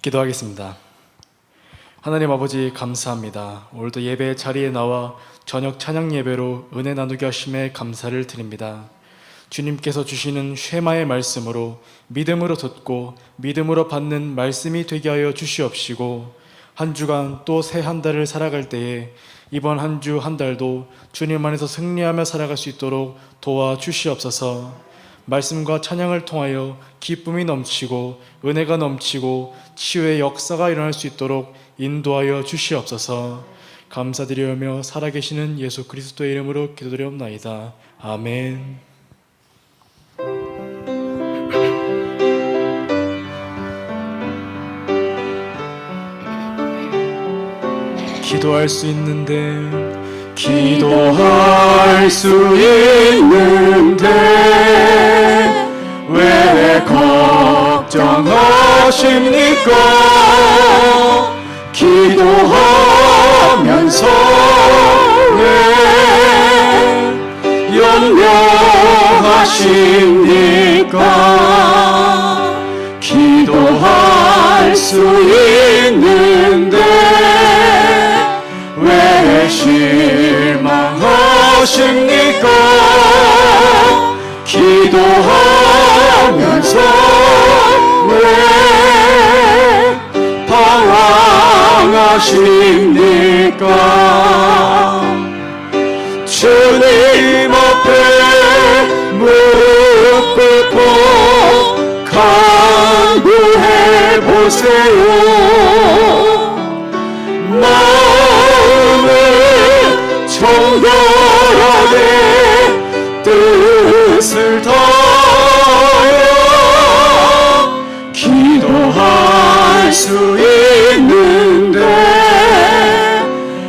기도하겠습니다. 하나님 아버지 감사합니다. 오늘도 예배 자리에 나와 저녁 찬양 예배로 은혜 나누게 하심에 감사를 드립니다. 주님께서 주시는 쉐마의 말씀으로 믿음으로 듣고 믿음으로 받는 말씀이 되게 하여 주시옵시고, 한 주간 또 새 한 달을 살아갈 때에 이번 한 주 한 달도 주님 안에서 승리하며 살아갈 수 있도록 도와주시옵소서. 말씀과 찬양을 통하여 기쁨이 넘치고 은혜가 넘치고 치유의 역사가 일어날 수 있도록 인도하여 주시옵소서. 감사드리며 살아계시는 예수 그리스도의 이름으로 기도드리옵나이다. 아멘. 기도할 수 있는데 왜 걱정하십니까? 기도하면서 왜 염려하십니까? 기도할 수 있는데 왜 실망하십니까? 기도하면서 왜 방황하십니까? 주님 앞에 무릎 꿇고 간구해보세요. 마음을 정결하게 뜻을 다하여 기도할 수 있는데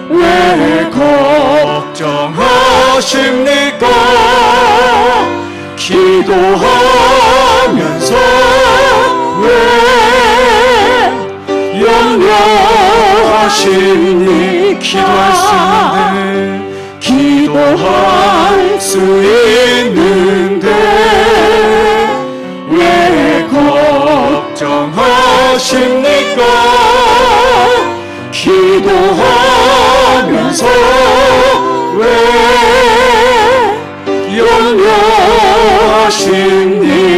왜 걱정하십니까? 기도하면서 왜 염려하십니까? 기도할 수 있는데 왜 걱정하십니까? 기도하면서 왜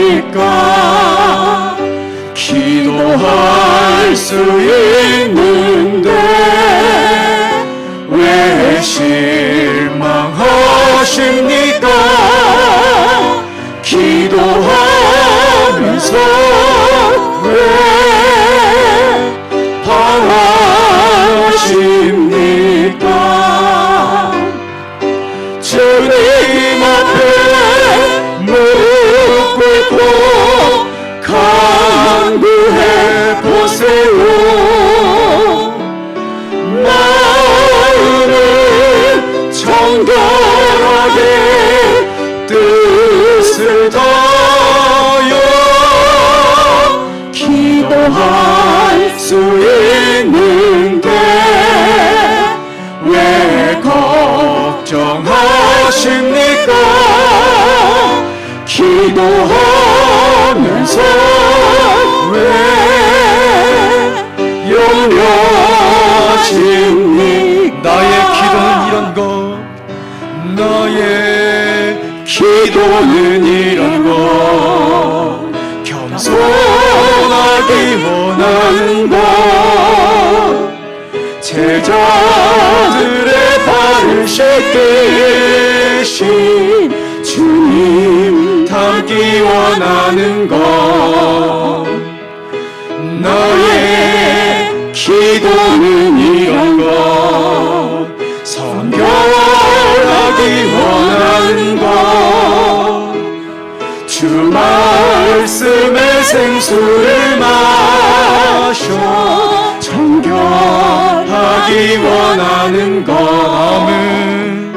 염려하십니까? 기도할 수 있는데 왜 실망하십니까? 기도하면서 왜 방황하십니까? 주님 앞에 무릎 꿇고 간구해보세요. 마음을 정결하게 뜻을 다하여 기도할 수 있는데 왜 걱정하십니까? 기도하면서 왜 염려하십니까? 나의 기도는 이런 것 겸손하기 원하는 것 제자들의 발을 씻기신 주님 닮기 원하는 것 나의 기도는 이런 것 성결하기 원하는 것 주 말씀의 생수를 마셔 정결하기 원하는 것 아멘.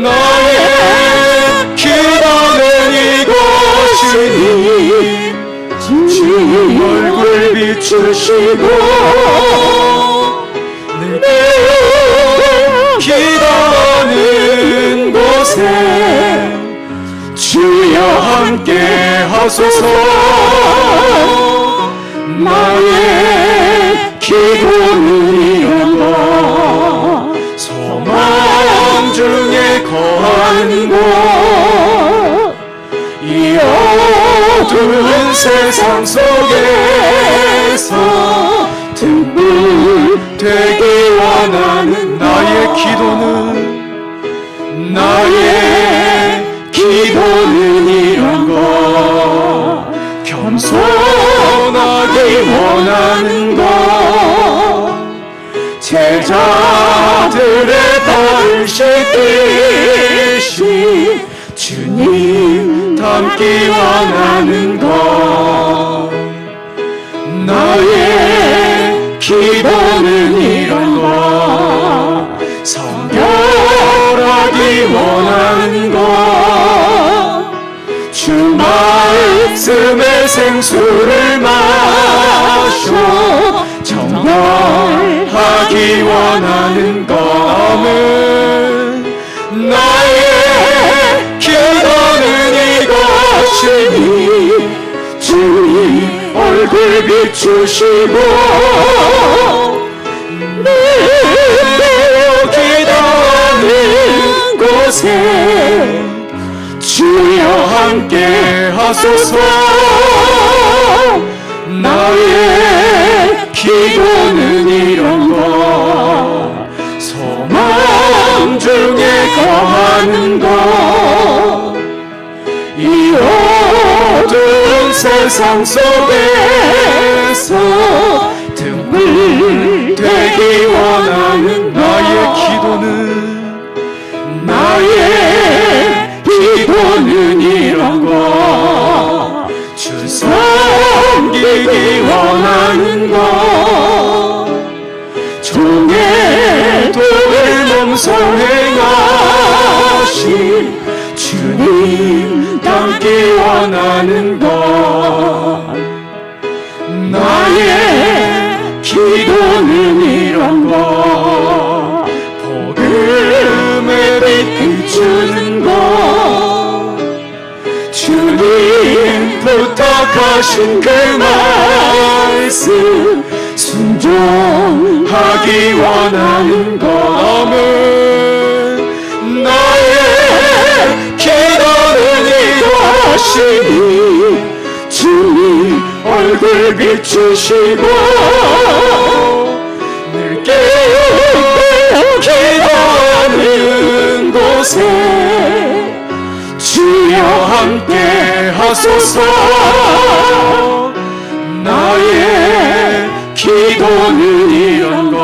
나의 기도는 이것이니 주님 얼굴 비추시고 내 기도하는 곳에 주여 함께 하소서 나의 기도는 이런가 소망 중에 거하는 곳 이 어두운 세상 속에서 등불 되기 원하는 나의 기도는 이런가 겸손하기 원하는 것 제자들의 발을 씻듯이 주님 닮기 원하는 것 나의 기도는 이런가 성결하기 원하는 것 주 말씀의 생수를 마셔 정결하기 원하는 것 아멘 나의 기도는 이것이니 주님 얼굴 비추시고 내가 기도하는 곳에 주여 함께 하소서 나의 기도는 이런가 소망 중에 거하는 것 이 어두운 세상 속에서 등불 되기 원하는 나의 기도는 이런가 주 섬기기 원하는 것 종의 도를 몸소 행하신 주님 닮기 원하는 것 나의 기도는 이런가 복음의 빛 비추는 것 주님 부탁하신 그 말씀 순종하기 원하는 것 아멘 나의 기도는 이것이니 주님 얼굴 비추시고 늘 깨어 기도하는 곳에 주여 함께 하소서 나의 기도는 이런가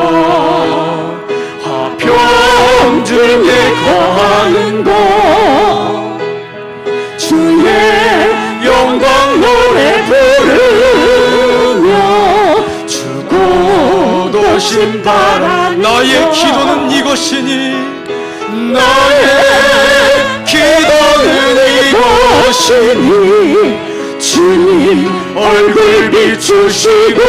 화평 중에 거하는 것 주의 영광 노래 부르며 주고 도심 바라 나의 기도는 이것이니 나의 기도는 이것이니 주님 얼굴 비추시고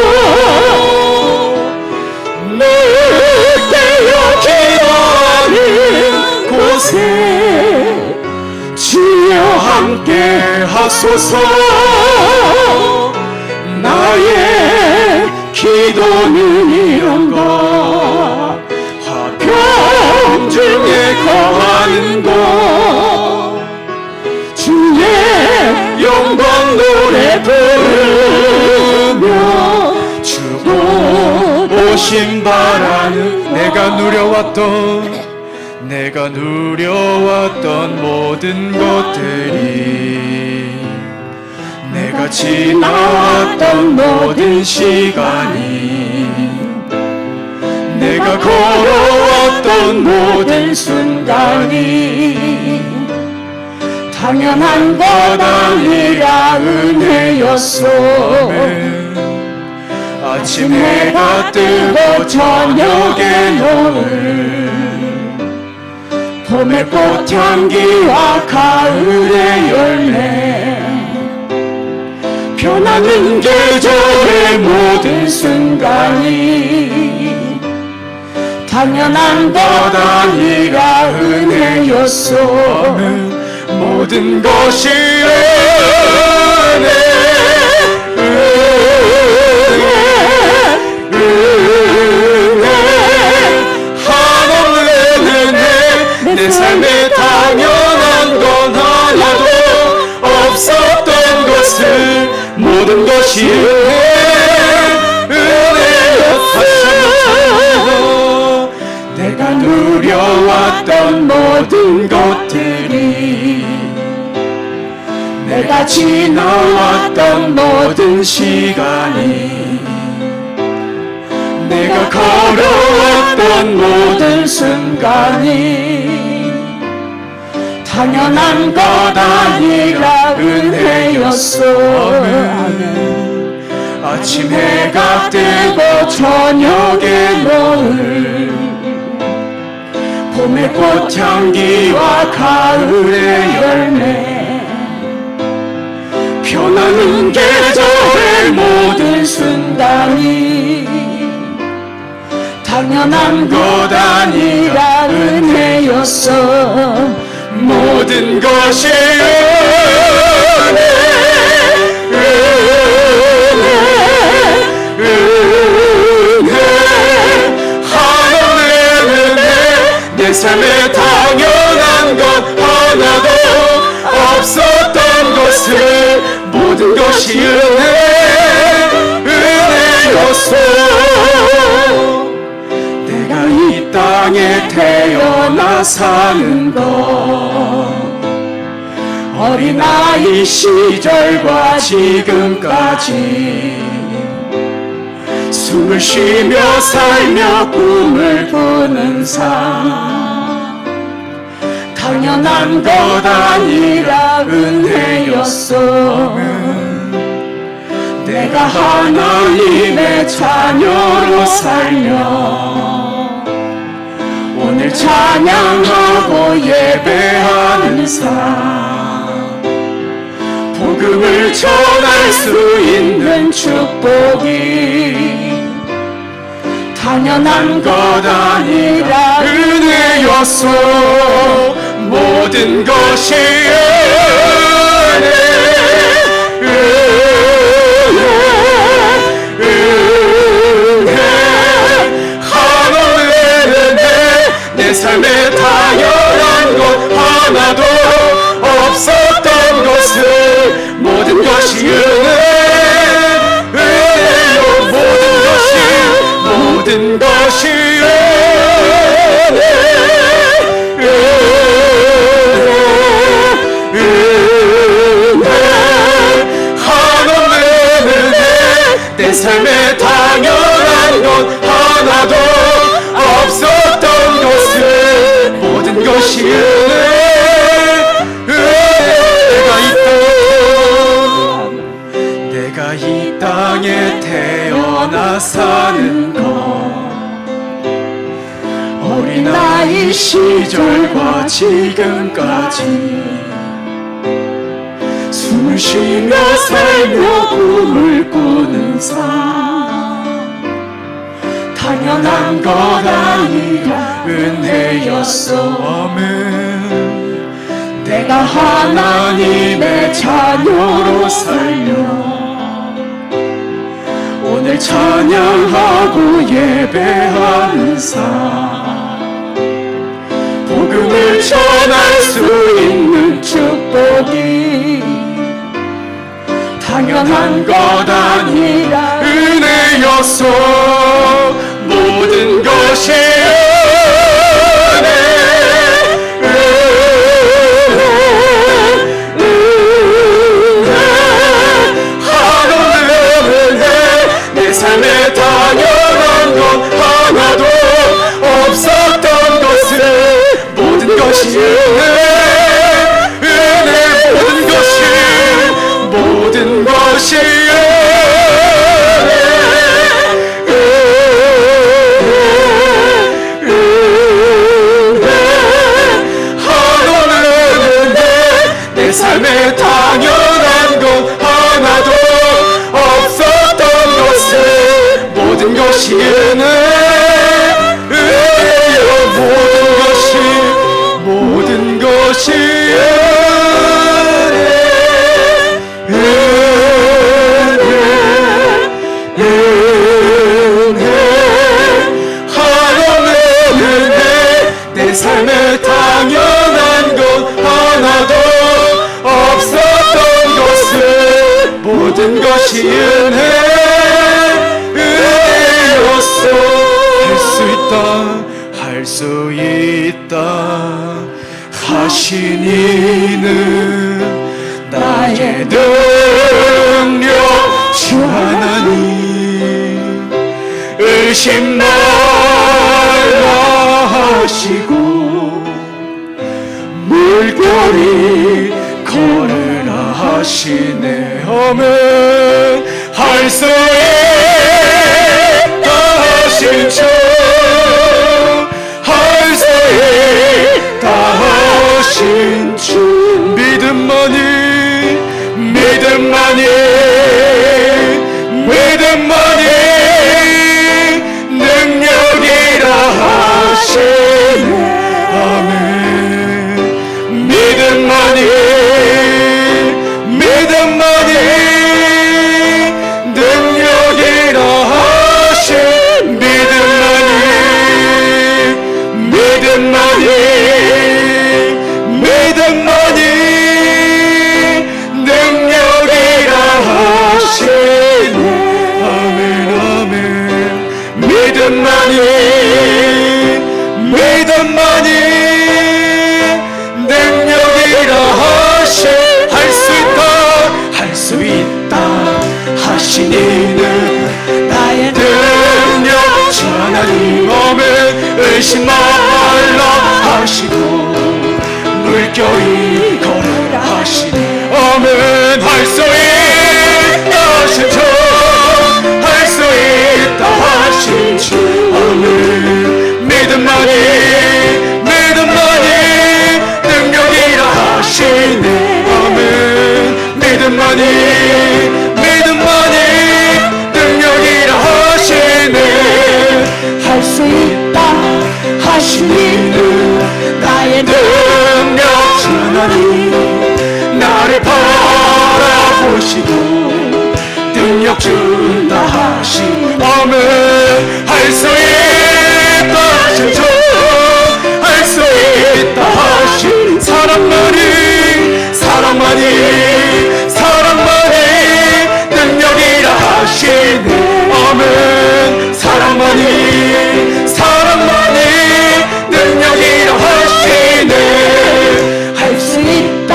내게여 기도하는 곳에 주여 함께 하소서 나의 기도는 이런가 화평 중에 거하는 것 주의 영광 노래 부르며 주고 오심 바라는 내가 누려왔던 모든 것들이 내가 지나왔던 모든 시간이 내가 걸어왔던 모든 순간이 당연한 것 아니라 은혜였소 아침 해가 뜨고 저녁에 노을 봄의 꽃향기와 가을의 열매 변하는 계절의 모든 순간이 당연한 것 아니라 은혜였소 모든 것이 은혜 내가 지나왔던 모든 시간이, 내가 걸어왔던 모든 순간이 당연한 것 아니라 은혜였소. 아침 해가 뜨고 저녁에 노을, 봄의 꽃향기와 가을의 열매, 변하는 계절의 모든 순간이 당연한 것 아니라 은혜였어. 모든 것이 은혜, 은혜, 하나님의 은혜. 내 삶에 당연한 것 하나도 없었던 것을 모든 것이 은혜였어. 내가 이 땅에 태어나 사는 것, 어린아이 시절과 지금까지 숨을 쉬며 살며 꿈을 꾸는 삶, 당연한 것 아니라 은혜였어. 내가 하나님의 자녀로 살며 오늘 찬양하고 예배하는 삶, 복음을 전할 수 있는 축복이 당연한 것 아니라 은혜였소. 모든 것이 은혜, 은혜, 하나님의 은혜. 내 삶에 당연한 것 하나도 없었던 것을 모든 것이 은혜요. 모든 것이 은혜, 은혜, 하나님의 은혜. 내 삶에 당연한 것 하나도 없었던 것을 모든 것이 내가 이 땅에 태어나 사는 것, 어린아이 시절과 지금까지 숨을 쉬며 살며 꿈을 꾸는 삶, 당연한 것 아니라 은혜였어. 아멘. 내가 하나님의 자녀로 살며 오늘 찬양하고 예배하는 삶, 복음을 전할 수 있는 축복이 당연한 것 아니라 은혜였어. 모든 것이 내 삶에 당연한 것 하나도 없었던 것을 모든 것이 은혜, 모든 것이 하나님의 은혜. 내 삶에 당연한 것 하나도 없었던 것을 모든 것이 은혜요. 모든 것이 은혜, 하나님의 은혜. 내 삶에 당연한 것 하나도 없었던 것을 모든 것이 은혜였어. 할 수 있다 하신 이는 나의 늘 의심 말라 하시고 물결이 걸으라 하시네. 아멘. 할 수 있다 하신 주, 할 수 있다 하신 주, 믿음만이 믿음만이 믿음만이 능력이라 하시네. 아멘. 믿음만이 믿음만이 능력이라 하신 믿음만이 믿음만이 믿음만이 능력이라 하시네. 아멘 아멘. 믿음만이 믿음만이 능력이라 하시. 할 수 있다 할 수 있다 하신 이는 나의 능력 주 하나님. 아멘. 의심 말라 하시고 물결이 걸으라 하시네. 아멘. 할 수 있다 하신 주, 할 수 있다 하신 주. 아멘. 믿음만이 믿음만이 능력이라 하시네. 아멘. 믿음만이 믿음만이 능력이라 하시네. 할 수 있다 하신 이는 나의 능력 주 하나님. 나를 바라보시고 능력 준다 하신. 아멘. 할 수 있다 하신 주, 할 수 있다 하신 사랑만이 사랑만이 사랑만이 능력이라 하시네. 아멘. 사랑만이 사랑만이 능력이라 하시네. 할 수 있다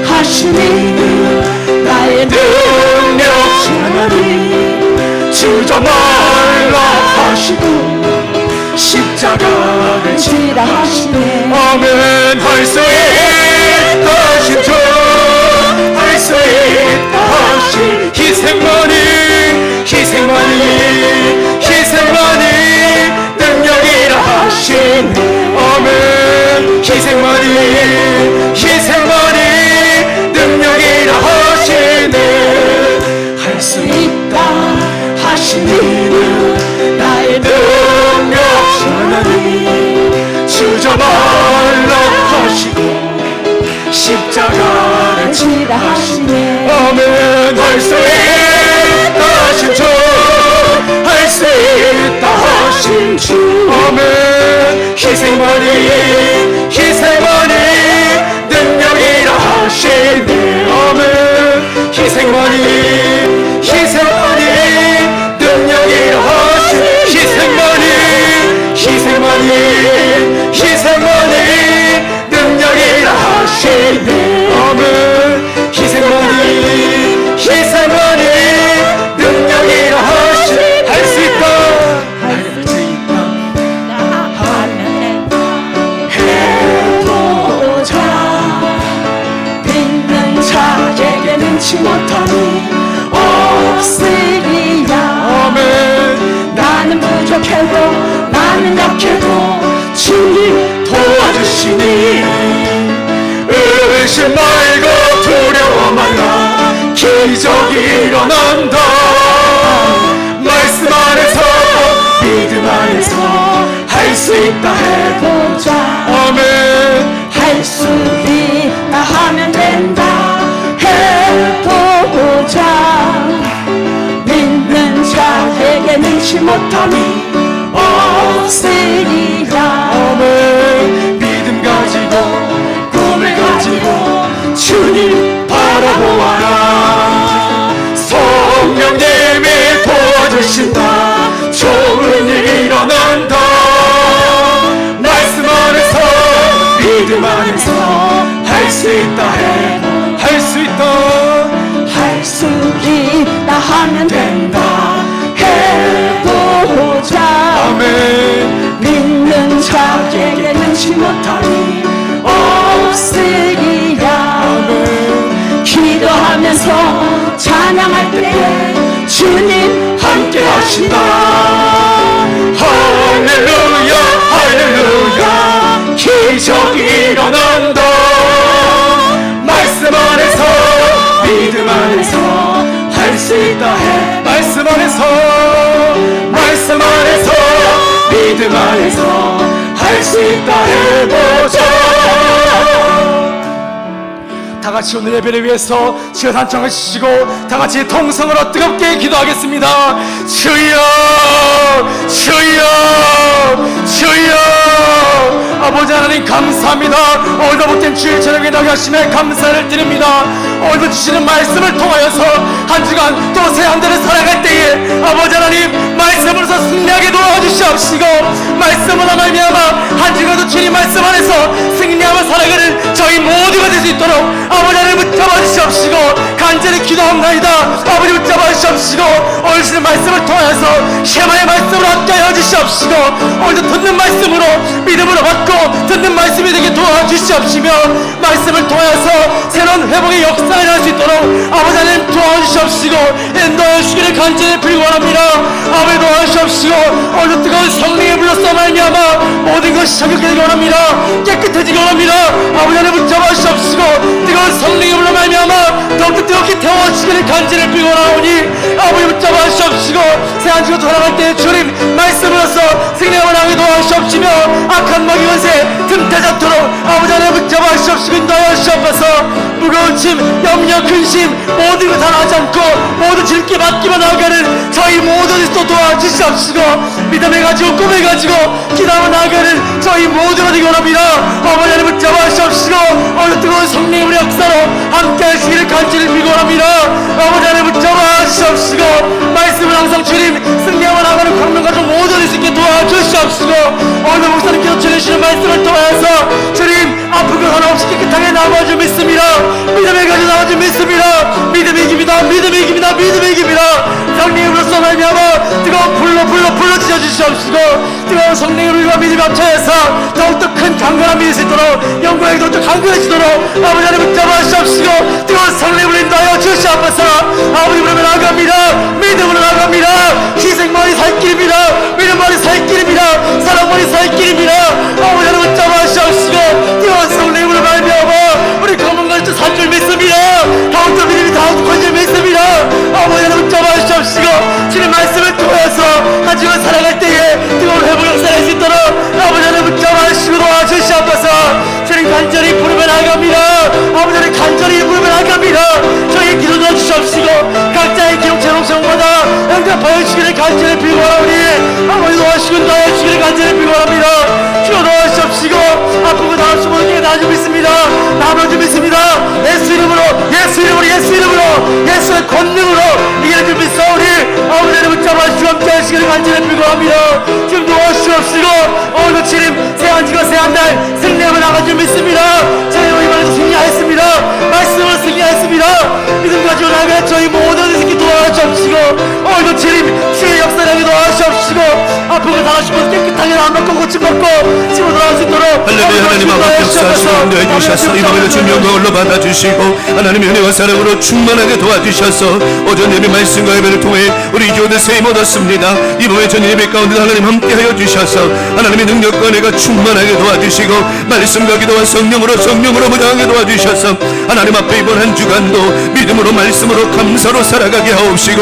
하신 이는 나의 능력 주 하나님. 주저 말라 하시고 십자가를 지라 하시네. 아멘. 할 수 있다 하신 주, 할 수 있다 하신 희생만이 희생만이 희생만이 능력이라 하시네. 아멘. 희생만이 희생만이 능력이라 하시네. 할 수 있다 하신 이는 나의 능력 주 하나님. 주저 말라 하시고 십자가를 지라 하시네. 아멘. 할 수 있다 하신 주, 할 수 있다 하신 주. 아멘. 희생만이 희생만이 능력이라 하시네. 아멘. 희생만이 희생만이 능력이라 하시네. 희생만이 희생만이 희생만이 능력이라 하시네. 아멘. 희생만이 희생만이 능력이라 하시네. 할 수 있다 할 수 있다 하면 된다. 해보자. 믿는 자에게 능치 못함이 없으리야. 아멘. 나는 부족해도 나는 약해도 주님 도와주시니 의심 말고 두려워 말라. 기적이 일어난다. 말씀 안에서 믿음 안에서 할 수 있다 해보자. 아멘. 할 수 있다 하면 된다. 해보자. 믿는 자에게 능치 못함이 없으리라. 아멘. 믿음 가지고 꿈을 가지고 주님 바라보아라. 성령님이 도와주신다. 좋은 일 일어난다. 말씀 안에서 믿음 안에서 할 수 있다 해. 할 수 있다 할 수 있다 하면 된다. 해보자. 못함이 없으리라. 기도하면서 찬양할 때 주님 함께 하신다. 할렐루야 할렐루야 기적이 일어난다. 말씀 안에서 믿음 안에서 할 수 있다 해. 말씀 안에서 믿음 안에서 할 수 있다 해보자. 다같이 오늘 예배를 위해서 주여 단청을 치시고 다같이 통성으로 뜨겁게 기도하겠습니다. 주여 주여 주여. 아버지 하나님 감사합니다. 오늘도 못된 주의 저녁에 나게 하심에 감사를 드립니다. 오늘도 주시는 말씀을 통하여서 한 주간 또 새 한 달을 살아갈 때에 아버지 하나님 말씀으로서 승리하게 도와주시옵시고, 말씀으로 말미암아 한 주간도 주님 말씀 안에서 승리하며 살아가는 저희 모두가 될 수 있도록 아버지 하나님 붙잡아 주시옵시고, 간절히 기도합나이다. 아버지 붙잡아 주시옵시고, 오늘 주시는 말씀을 통하여서 쉐마의 말씀으로 함께하여 주시옵시고, 오늘도 듣는 말씀으로 믿음으로 받고 듣는 말씀이 되게 도와주시옵시며, 말씀을 통하여서 새로운 회복의 역사가 일어날 수 있도록 아버지 하나님 도와주시옵시고 인도하여 주기를 간절히 빌고합니다. 아버지 도와주시옵시고, 오늘도 뜨거운 성령의 불로써 말미암아 모든 것이 자격되기 원합니다. 깨끗해지기 원합니다. 아버지 하나님 붙잡아 주시옵시고, 뜨거운 성령의 불로 말미암아 더욱더 뜨겁게 태워주시기를 간절히 빌고하오니 아버지 붙잡아 주시옵시고, 새한 주가 돌아갈 때 주님 말씀으로서 승리하고 나가게 도와주시옵시며, 악한 마귀 권세 틈타지 않도록 아버지 하나님 붙잡아 주시옵시고 인도하여 주시옵소서. 무거운 짐, 염려, 근심 모든 것 하나 하지 않고 모두 주님께 맡기며 나아가는 저희 모두를 또 도와주시옵시고, 믿음을 가지고 꿈을 가지고 기도하며 나아가는 저희 모두가 되기 원합니다. 아버지 하나님 붙잡아 주시옵시고, 오늘 뜨거운 성령의 우리 역사로 함께 하시기를 간절히 빌고합니다. 아버지 하나님 붙잡아 주시옵시고, 말씀을 항상 주님 승리하며 나아가는 광명 가족 모두 될 수 있게 도와주시옵시고, 오늘 목사님께서 전해주시는 말씀을 통하여서 주님 아픈 것 하나 없이 깨끗하게 나아가줄 믿습니다. 믿음을 가지고 나아가줄 믿습니다. 믿음이 이깁니다. 믿음이 이깁니다. 믿음이 이깁니다. 성령의 불로써 말미암아 뜨거운 불로 지져주시옵시고, 뜨거운 성령의 불과 믿음이 합쳐서 더욱더 큰 강건함이 있을 수 있도록 영광이 더욱더 강건해지도록 아버지 하나님 붙잡아 주시옵시고, 뜨거운 성령의 불로 인도하여 주시옵소서. 아버지 부르며 나아갑니다. 믿음으로 나아갑니다. 희생만이 살 길입니다. 믿음만이 살 길입니다. 사랑만이 살 길입니다. 아버지 하나님 붙잡아 주시옵시고, 뜨거운 성령의 불로 말미암아 우리 검은가지 산줄 믿습니다. 더욱더 믿음이 더욱더 권질 믿습니다. 아버지 하나님 붙잡아 주시옵시고, 주님 말씀을 통해서 한 주간 살아갈 때에 뜨거운 회복 역사가 있을 수 있도록 아버지 하나님 붙잡아 주시고 도와주시옵소서. 주님 간절히 부르며 나아갑니다. 아버지 하나님 간절히 부르며 나아갑니다. 저희 기도 넣어주시옵시고, 각자의 기록 제목마다 응답하여 주시기를 간절히 빌고하오니 아버지 도와주시고 도와주시기를 간절히 빌고합니다. 주여 도와주시옵시고, 아프고 나아주시고 모든 게 나아지고 있습니다. 나아져 믿습니다. 예수 이름으로 예수 이름으로 예수 이름으로 예수의 권능으로 이기는 줄 믿사오니 아버지 하나님 붙잡아 주시고 함께 하시기를 간절히 빌고합니다. 지금 도와주시옵시고, 오늘도 주님 새한 주간 새한 달 승리하며 나아갈 줄 믿습니다. 저희로 이번에도 승리하였습니다. 말씀으로 승리하였습니다. 믿음 가지고 나아가 저희 모든 새끼 도와주옵시고, 오늘도 주님 주의 역사를 도와주옵시고, 아픈 거 당하시고 깨끗하게 안 먹고 고침 먹고 집으로 돌아갈 수 있도록 할렐루야. 하나님 아버지 역사하시고 인도해 주셔서 이 밤에도 주님 영광을 받아주시고 하나님의 은혜와 사랑으로 충만하게 도와주셔서 오전 예배 말씀과 예배를 통해 우리 교대 세임 얻었습니다. 이 밤에 전 예배 가운데 하나님 함께하여 주셔서 하나님의 능력과 은혜가 충만하게 도와주시고 말씀과 기도와 성령으로 무장하게 도와주셔서 하나님 앞에 이번 한 주간도 믿음으로 말씀으로 감사로 살아가게 하옵시고,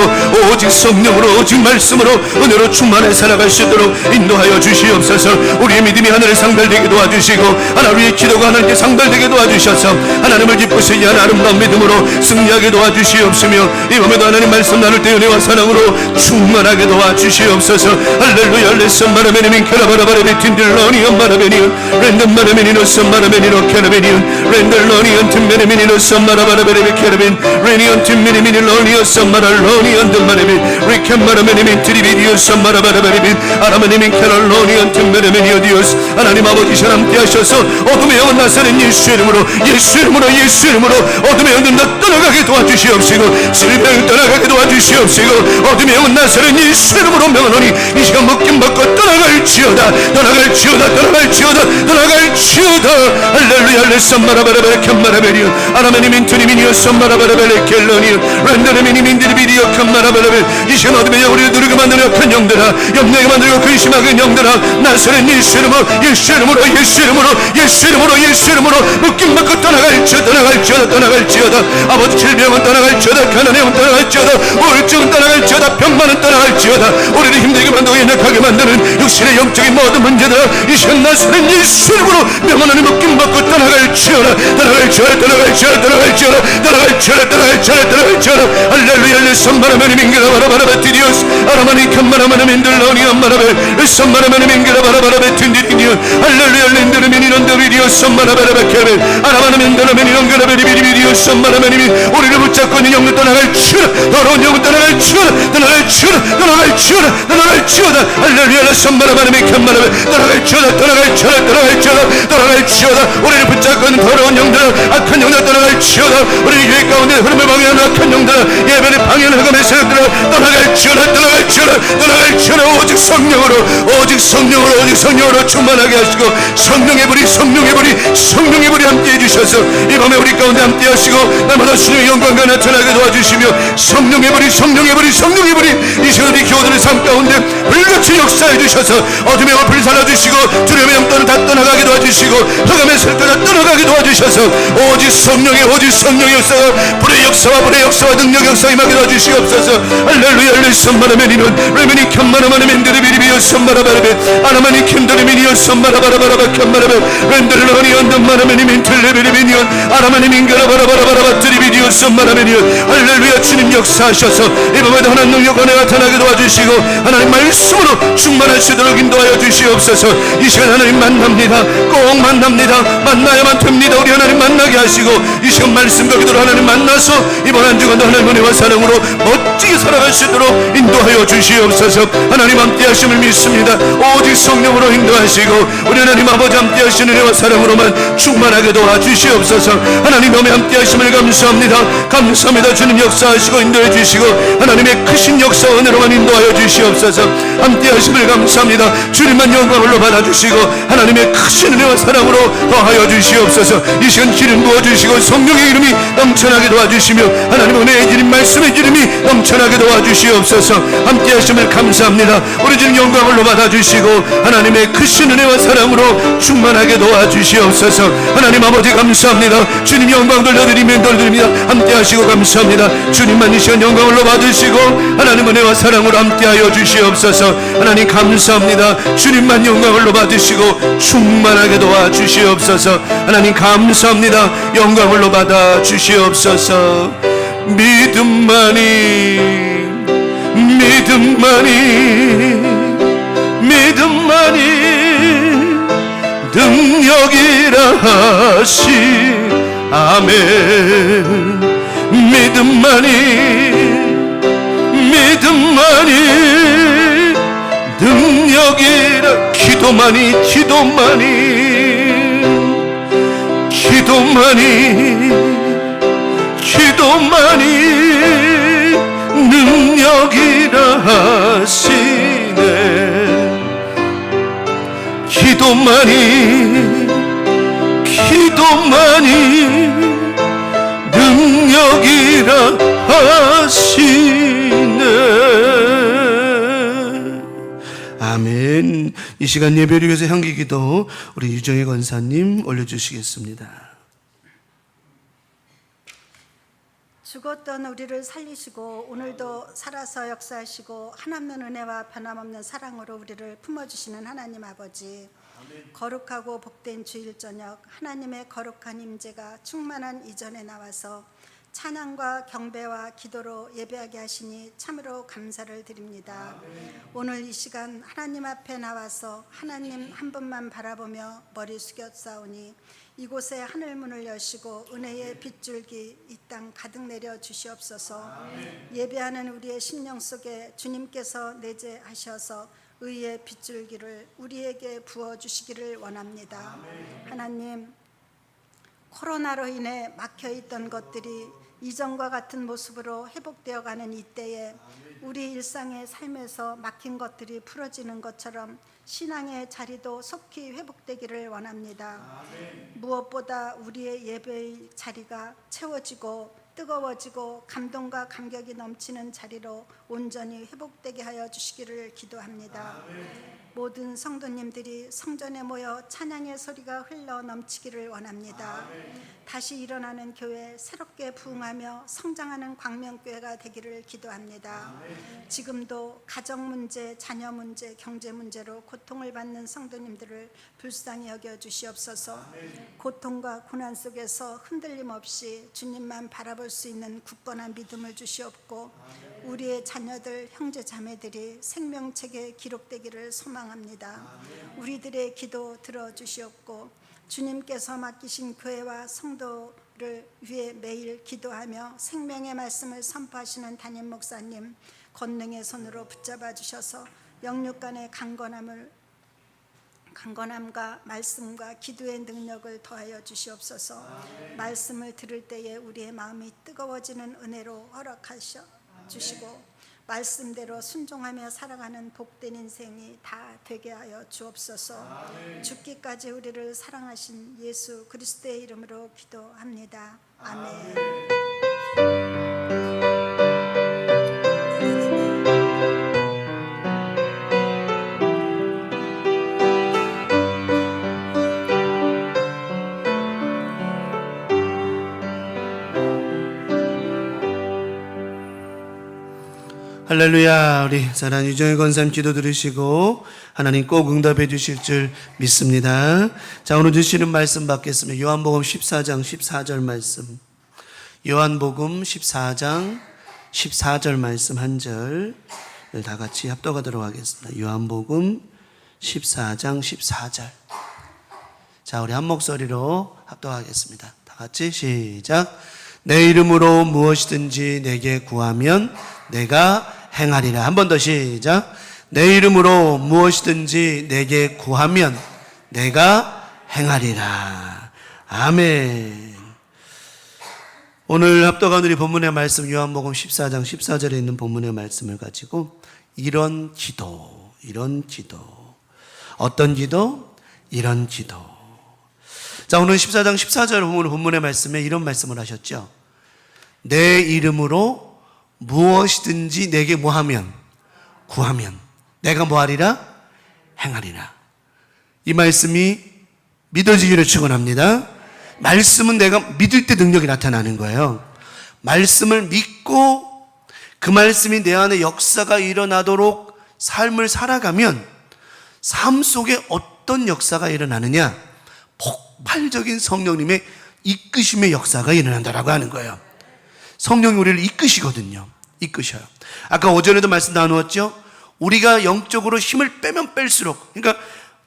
오직 성령으로 오직 말씀으로 은혜로 충만해 살아갈 수 있도록 인도하여 주시옵소서. 우리의 믿음이 하늘에 상달되게 도와주시고 하나님의 기도가 하나님께 상달되게 도와주셔서 하나님을 기쁘시게 하는 아름다운 믿음으로 승리하게 도와주시옵시며, 이 밤에도 하나님 말씀 나눌 때 은혜와 사랑으로 충만하게 도와주시옵소서. 할렐루야. 레슨 마라베니민 캐라바라바레비 틴들러니언 마라베니언 랜덤 마라베니노 선 마라베니노 캐라베니언 랜들러니언 틴메네미니노 선 마라바라베레비 캐라벤 레니언 틴메네미니 러니언 선 마랄러니언 든마레비 리캔 마라베니민 트리비디오 선 마라바라베레비 아라메니민 캐럴러니언 틴메네미니오 디오스. 하나님 아버지 함께 하셔서 어둠의 영혼 나사렛 예수 이름으로 예수 이름으로 어둠의 영혼 다 떠나가게 도와주시옵시고, 질병 떠나가게 도와주시옵시고, 어둠의 영혼 나사렛 예수 이름으로 명하노니 이 시간 먹긴 먹고 떠나갈 떠나갈지어다 떠나갈지어다 떠나갈지어다 떠나갈지어다 할렐루야 레산마라바라베 캔마라베리온 아라메니민 투니미니오 썸마라바라베레 켈러니온 랜더르미니민디리비디오 캔마라바라베 이 시간 어둠에 우리를 누르게 만드는 악한 영들아 염려하게 만들고 근심하게 영들아 나서는 예수 이름으로 예수 이름으로 예수 이름으로 예수 이름으로 예수 이름으로 묶임받고 떠나갈지어다 아버지 질병은 떠나갈지어다 가난함은 떠나갈지어다 우울증은 떠나갈지어다 병만은 떠나갈지어다 우리를 힘들게 만들고 연약하게 만드는 육신의 영적인 모든 문제들아 이 시간 나서는 예수 이름으로 명하나님 묶임받고 떠나갈지어다 할렐루야 레산마라메니 민기라바라바라베 디디오스 아라마니 칸마라마니 민들라오니 암마라베 레산마라마니 민기라바라바라베 틴디디니오 할렐루야 렌드르미니 런더비디오 썸마라바라베 케베 아라마니 민들라메니 런가라베리비디오 썸마라메니 우리를 붙잡고 있는 영을 떠나갈지어다 더러운 영을 떠나갈지어다 할렐루야 레산마라마니 칸마라베 떠나갈지어다 우리를 붙잡고 있는 더러운 영들 악한 영들 떠나갈지어다 우리 교회 가운데 흐름을 방해하는 악한 영들 예배를 방해하는 흑암의 세력들을 떠나갈지어다 오직 성령으로 충만하게 하시고 성령의 불이 함께해 주셔서 이 밤에 우리 가운데 함께 하시고 날마다 주님의 영광과 나타나게 도와주시며 성령의 불이 이 시간 우리 교우들의 삶 가운데 불같이 역사해 주셔서 어둠의 불 살려주시고 두려움의 영들을 다 떠나가게 도와주시고 흑암의 세력들 다 떠나가게 도와주셔서 오직 성령의 역사와 불의 역사와 능력 역사 임하게 도와주시옵소서 할렐루야 레산마라메니는 레메니 캔마라마네멘드리비리비오 썸마라바라베 아나마니 캔드리미니오 썸마라바라바라바 캔마라베 렌드르라니 언더마라메니 멘틀레베리비니온 아나마니 민가라바라바라바라바 드리비디오 썸마라메니온 할렐루야 주님 역사하셔서 이 밤에도 하나님 능력과 나타나게 도와주시고 하나님 말씀으로 충만하시도록 인도하여 주시옵소서 이 시간 하나님 만납니다 꼭 만납니다 만나야만 됩니다 우리 하나님 만나게 하시고 이 시간 말씀과 기도로 하나님 만나서 이번 한 주간도 하나님 은혜와 사랑으로 멋지게 살아갈 수 있도록 인도하여 주시옵소서 하나님 함께 하심을 믿습니다 오직 성령으로 인도하시고 우리 하나님 아버지 함께 하시는 은혜와 사랑으로만 충만하게 도와주시옵소서 하나님 몸에 함께 하심을 감사합니다 주님 역사하시고 인도해 주시고 하나님의 크신 역사 은혜로만 인도하여 주시옵소서 함께 하심을 감사합니다 주님만 영광으로 받아주시고 하나님의 크신 은혜와 사랑으로 더하여 주시옵소서 이 시간 기름 부어주시고 성령의 이름이 넘쳐나게 도와주시며 하나님 은혜의 기름 말씀의 기름이 넘쳐나게 도와주시옵소서 함께 하심을 감사합니다 우리 주님 영광으로 받아주시고 하나님의 크신 은혜와 사랑으로 충만하게 도와주시옵소서 하나님 아버지 감사합니다 주님 영광 돌려드립니다 함께 하시고 감사합니다 주님만 이 시간 영광으로 받으시고 하나님 은혜와 사랑으로 함께하여 주시옵소서 하나님 감사합니다 주님만 영광으로 받으시고 충만하게 도와주시옵소서 하나님 감사합니다 영광으로 받아 주시옵소서 믿음만이 능력이라 하시 아멘 믿음만이 능력이라 기도만이 능력이라 하시네 기도만이 능력이라 하시네 아멘. 이 시간 예배를 위해서 향기기도 우리 유정혜 권사님 올려주시겠습니다. 죽었던 우리를 살리시고 오늘도 살아서 역사하시고 하나님 은혜와 변함없는 사랑으로 우리를 품어주시는 하나님 아버지, 거룩하고 복된 주일 저녁 하나님의 거룩한 임재가 충만한 이전에 나와서 찬양과 경배와 기도로 예배하게 하시니 참으로 감사를 드립니다. 오늘 이 시간 하나님 앞에 나와서 하나님 한 분만 바라보며 머리 숙였사오니 이곳에 하늘문을 여시고 은혜의 빗줄기 이 땅 가득 내려 주시옵소서. 예배하는 우리의 심령 속에 주님께서 내재하셔서 의의 빗줄기를 우리에게 부어주시기를 원합니다. 하나님, 코로나로 인해 막혀있던 것들이 이전과 같은 모습으로 회복되어가는 이때에 우리 일상의 삶에서 막힌 것들이 풀어지는 것처럼 신앙의 자리도 속히 회복되기를 원합니다. 무엇보다 우리의 예배의 자리가 채워지고 뜨거워지고 감동과 감격이 넘치는 자리로 온전히 회복되게 하여 주시기를 기도합니다. 모든 성도님들이 성전에 모여 찬양의 소리가 흘러 넘치기를 원합니다. 다시 일어나는 교회, 새롭게 부흥하며 성장하는 광명교회가 되기를 기도합니다. 지금도 가정 문제, 자녀 문제, 경제 문제로 고통을 받는 성도님들을 불쌍히 여겨 주시옵소서. 고통과 고난 속에서 흔들림 없이 주님만 바라볼 수 있는 굳건한 믿음을 주시옵고, 우리의 자녀들, 형제 자매들이 생명책에 기록되기를 소망합니다. 우리들의 기도 들어주시옵고, 주님께서 맡기신 교회와 성도를 위해 매일 기도하며 생명의 말씀을 선포하시는 담임 목사님 권능의 손으로 붙잡아 주셔서 영육간의 강건함과 말씀과 기도의 능력을 더하여 주시옵소서. 말씀을 들을 때에 우리의 마음이 뜨거워지는 은혜로 허락하셔 주시고, 말씀대로 순종하며 살아가는 복된 인생이 다 되게 하여 주옵소서. 죽기까지 우리를 사랑하신 예수 그리스도의 이름으로 기도합니다. 아멘. 할렐루야. 우리 사랑하는 유정의 권사님 기도 들으시고 하나님 꼭 응답해 주실 줄 믿습니다. 자, 오늘 주시는 말씀 받겠습니다. 요한복음 14장 14절 말씀. 요한복음 14장 14절 말씀 한 절 다 같이 합독하도록 하겠습니다. 요한복음 14장 14절. 자, 우리 한 목소리로 합독하겠습니다. 다 같이 시작. 내 이름으로 무엇이든지 내게 구하면 내가 행하리라. 한 번 더 시작. 내 이름으로 무엇이든지 내게 구하면 내가 행하리라. 아멘. 오늘 합독한 우리 본문의 말씀 요한복음 14장 14절에 있는 본문의 말씀을 가지고 이런 기도. 어떤 기도? 이런 기도. 자, 오늘 14장 14절 본문의 말씀에 이런 말씀을 하셨죠. 내 이름으로 무엇이든지 내게 뭐하면? 구하면 내가 뭐하리라? 행하리라. 이 말씀이 믿어지기를 축원합니다. 말씀은 내가 믿을 때 능력이 나타나는 거예요. 말씀을 믿고 그 말씀이 내 안에 역사가 일어나도록 삶을 살아가면 삶 속에 어떤 역사가 일어나느냐? 폭발적인 성령님의 이끄심의 역사가 일어난다라고 하는 거예요. 성령이 우리를 이끄시거든요. 이끄셔요. 아까 오전에도 말씀 나누었죠. 우리가 영적으로 힘을 빼면 뺄수록, 그러니까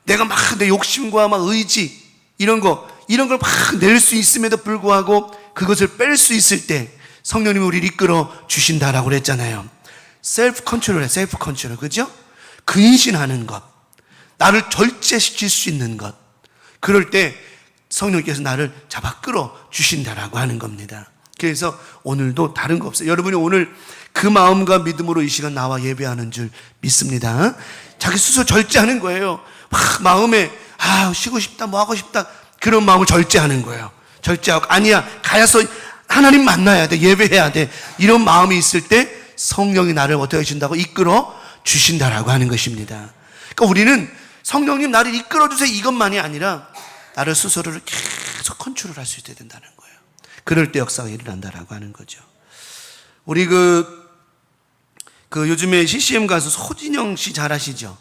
내가 막 내 욕심과 막 의지 이런 걸 막 낼 수 있음에도 불구하고 그것을 뺄 수 있을 때 성령님이 우리를 이끌어 주신다라고 그랬잖아요. 셀프 컨트롤이에요. 셀프 컨트롤. 그죠? 근신하는 것, 나를 절제시킬 수 있는 것, 그럴 때 성령께서 나를 잡아 끌어 주신다라고 하는 겁니다. 그래서 오늘도 다른 거 없어요. 여러분이 오늘 그 마음과 믿음으로 이 시간 나와 예배하는 줄 믿습니다. 자기 스스로 절제하는 거예요. 막 마음에 쉬고 싶다, 뭐 하고 싶다, 그런 마음을 절제하는 거예요. 절제하고 아니야, 가야서 하나님 만나야 돼, 예배해야 돼, 이런 마음이 있을 때 성령이 나를 어떻게 해준다고? 이끌어 주신다라고 하는 것입니다. 그러니까 우리는 성령님 나를 이끌어 주세요 이것만이 아니라 나를 스스로를 계속 컨트롤할 수 있어야 된다는 거예요. 그럴 때 역사가 일어난다라고 하는 거죠. 우리 요즘에 CCM 가수 소진영 씨 잘 아시죠?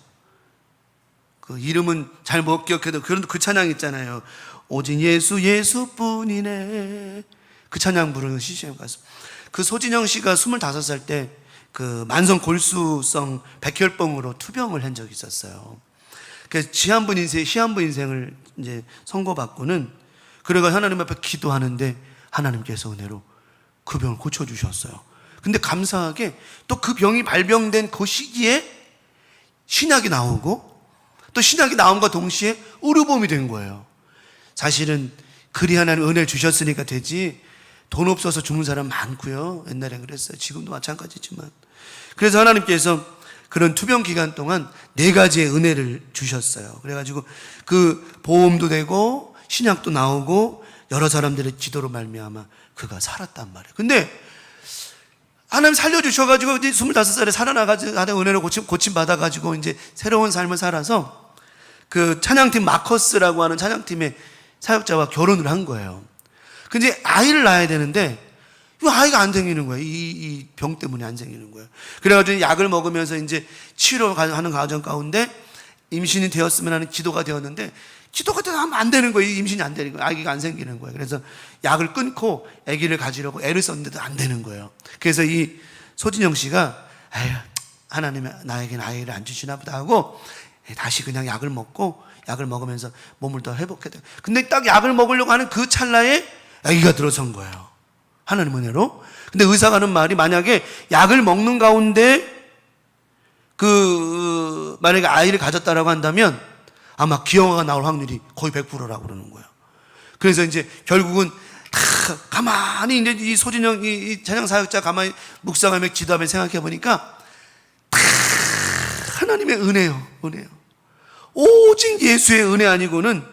그 이름은 잘 못 기억해도 그 찬양 있잖아요. 오직 예수 예수뿐이네. 그 찬양 부르는 CCM 가수. 그 소진영 씨가 25살 때 그 만성 골수성 백혈병으로 투병을 한 적이 있었어요. 그래서 시한부 인생을 이제 선고받고는 그래가 하나님 앞에 기도하는데 하나님께서 은혜로 그 병을 고쳐주셨어요. 근데 감사하게 또 그 병이 발병된 그 시기에 신약이 나오고 또 신약이 나옴과 동시에 의료보험이 된 거예요. 사실은 그리 하나님 은혜를 주셨으니까 되지, 돈 없어서 죽는 사람 많고요. 옛날엔 그랬어요. 지금도 마찬가지지만. 그래서 하나님께서 그런 투병 기간 동안 4가지의 은혜를 주셨어요. 그래가지고 그 보험도 되고 신약도 나오고 여러 사람들의 기도로 말미암아 그가 살았단 말이에요. 근데 하나님 살려주셔가지고 이제 25살에 살아나가지고 하나님 은혜로 고침 받아가지고 이제 새로운 삶을 살아서 그 찬양팀 마커스라고 하는 찬양팀의 사역자와 결혼을 한 거예요. 근데 아이를 낳아야 되는데 이 아이가 안 생기는 거예요. 이 병 때문에 안 생기는 거예요. 그래가지고 약을 먹으면서 이제 치료하는 과정 가운데 임신이 되었으면 하는 기도가 되었는데 기도가 하면 안 되는 거예요. 임신이 안 되는 거예요. 아기가 안 생기는 거예요. 그래서 약을 끊고 아기를 가지려고 애를 썼는데도 안 되는 거예요. 그래서 이 소진영 씨가 에휴, 하나님이 나에게는 아이를 안 주시나 보다 하고 다시 그냥 약을 먹으면서 몸을 더 회복해야 돼요. 근데 딱 약을 먹으려고 하는 그 찰나에 아기가 들어선 거예요. 하나님 은혜로. 근데 의사가 하는 말이 만약에 약을 먹는 가운데 만약에 아이를 가졌다라고 한다면 아마 기형아가 나올 확률이 거의 100%라고 그러는 거예요. 그래서 이제 결국은 다 가만히 이제 이 소진영 이 찬양 사역자 가만히 묵상하며 기도하며 생각해 보니까 다 하나님의 은혜요. 오직 예수의 은혜 아니고는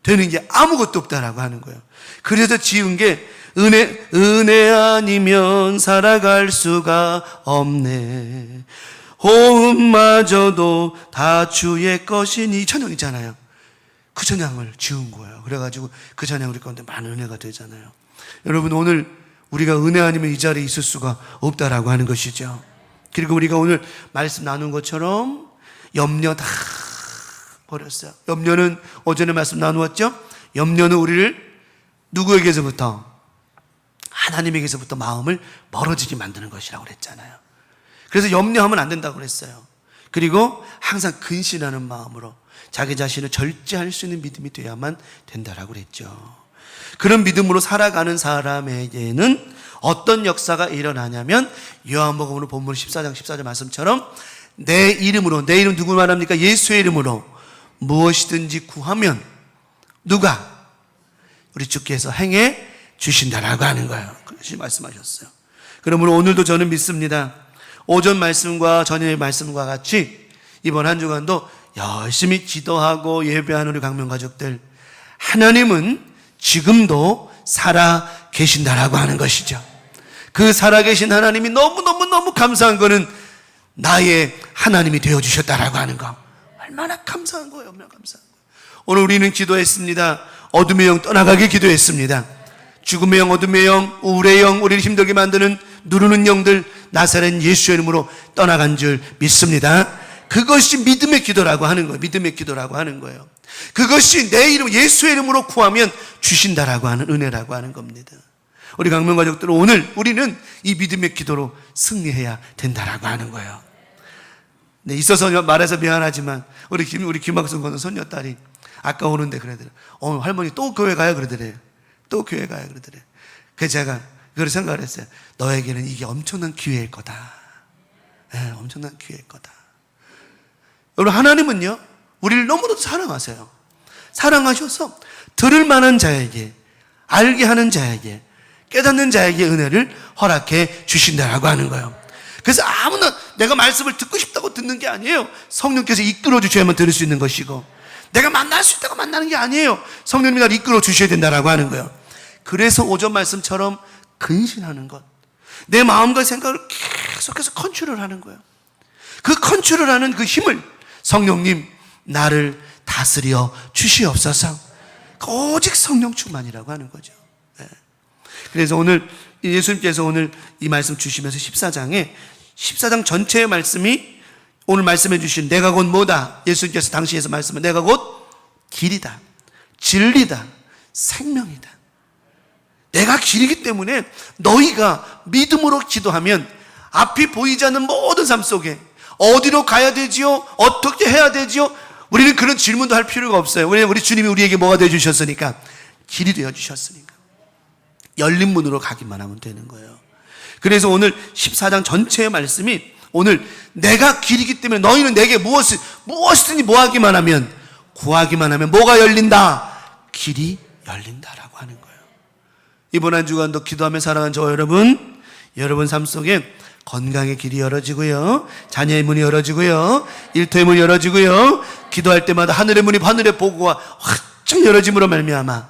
되는 게 아무것도 없다라고 하는 거예요. 그래서 지은 게 은혜 아니면 살아갈 수가 없네. 호흡마저도 다 주의 것이니 이 찬양 있잖아요. 그 찬양을 지은 거예요. 그래가지고 그 찬양 우리 가운데 많은 은혜가 되잖아요. 여러분 오늘 우리가 은혜 아니면 이 자리에 있을 수가 없다라고 하는 것이죠. 그리고 우리가 오늘 말씀 나눈 것처럼 염려 다 버렸어요. 염려는 어제는 말씀 나누었죠. 염려는 우리를 누구에게서부터? 하나님에게서부터 마음을 멀어지게 만드는 것이라고 그랬잖아요. 그래서 염려하면 안 된다고 그랬어요. 그리고 항상 근신하는 마음으로 자기 자신을 절제할 수 있는 믿음이 돼야만 된다라고 그랬죠. 그런 믿음으로 살아가는 사람에게는 어떤 역사가 일어나냐면 요한복음으로 본문 14장 14절 말씀처럼 내 이름으로, 내 이름 누구 말합니까? 예수의 이름으로 무엇이든지 구하면 누가? 우리 주께서 행해 주신다라고 하는 거예요. 그렇게 말씀하셨어요. 그러므로 오늘도 저는 믿습니다. 오전 말씀과 저녁의 말씀과 같이 이번 한 주간도 열심히 기도하고 예배하는 우리 강명 가족들, 하나님은 지금도 살아 계신다라고 하는 것이죠. 그 살아계신 하나님이 너무너무 감사한 거는 나의 하나님이 되어주셨다라고 하는 거. 얼마나 감사한 거예요. 얼마나 감사한 거예요. 오늘 우리는 기도했습니다. 어둠의 영 떠나가게 기도했습니다. 죽음의 영, 어둠의 영, 우울의 영, 우리를 힘들게 만드는 누르는 영들 나사렛 예수의 이름으로 떠나간 줄 믿습니다. 그것이 믿음의 기도라고 하는 거예요. 믿음의 기도라고 하는 거예요. 그것이 내 이름 예수의 이름으로 구하면 주신다라고 하는 은혜라고 하는 겁니다. 우리 강명 가족들 오늘 우리는 이 믿음의 기도로 승리해야 된다라고 하는 거예요. 네, 있어서 말해서 미안하지만 우리 김학성 권은 손녀딸이 아까 오는데 그러더래요. 할머니 또 교회 가요 그러더래요. 또 교회 가요 그러더래요. 그래서 제가 그걸 생각을 했어요. 너에게는 이게 엄청난 기회일 거다. 네, 엄청난 기회일 거다. 여러분 하나님은요 우리를 너무나도 사랑하세요. 사랑하셔서 들을 만한 자에게, 알게 하는 자에게, 깨닫는 자에게 은혜를 허락해 주신다라고 하는 거예요. 그래서 아무나 내가 말씀을 듣고 싶다고 듣는 게 아니에요. 성령께서 이끌어 주셔야만 들을 수 있는 것이고, 내가 만날 수 있다고 만나는 게 아니에요. 성령님이 나를 이끌어 주셔야 된다라고 하는 거예요. 그래서 오전 말씀처럼 근신하는 것, 내 마음과 생각을 계속해서 컨트롤하는 거예요. 그 컨트롤하는 그 힘을 성령님 나를 다스려 주시옵소서. 오직 성령 충만이라고 하는 거죠. 네. 그래서 오늘 예수님께서 오늘 이 말씀 주시면서 14장 전체의 말씀이 오늘 말씀해 주신 내가 곧 뭐다? 예수님께서 당시에서 말씀은 내가 곧 길이다, 진리다, 생명이다. 내가 길이기 때문에 너희가 믿음으로 기도하면 앞이 보이지 않는 모든 삶 속에 어디로 가야 되지요? 어떻게 해야 되지요? 우리는 그런 질문도 할 필요가 없어요. 왜냐하면 우리 주님이 우리에게 뭐가 되어주셨으니까? 길이 되어주셨으니까. 열린 문으로 가기만 하면 되는 거예요. 그래서 오늘 14장 전체의 말씀이 오늘 내가 길이기 때문에 너희는 내게 무엇이든지 뭐하기만 하면, 구하기만 하면 뭐가 열린다? 길이 열린다라고 하는 거예요. 이번 한 주간도 기도하며 살아간 저 여러분 삶 속에 건강의 길이 열어지고요, 자녀의 문이 열어지고요, 일터의 문이 열어지고요, 기도할 때마다 하늘의 문이 하늘의 보고가 확 열어짐으로 말미암아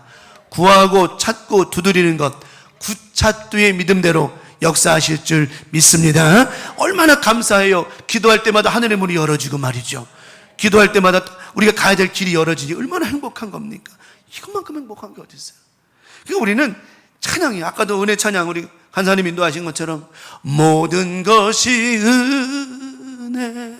구하고 찾고 두드리는 것 구찾두의 믿음대로 역사하실 줄 믿습니다. 얼마나 감사해요. 기도할 때마다 하늘의 문이 열어지고 말이죠. 기도할 때마다 우리가 가야 될 길이 열어지니 얼마나 행복한 겁니까? 이것만큼 행복한 게 어디 있어요? 그러니까 우리는 찬양이, 아까도 은혜 찬양 우리 간사님 인도하신 것처럼 모든 것이 은혜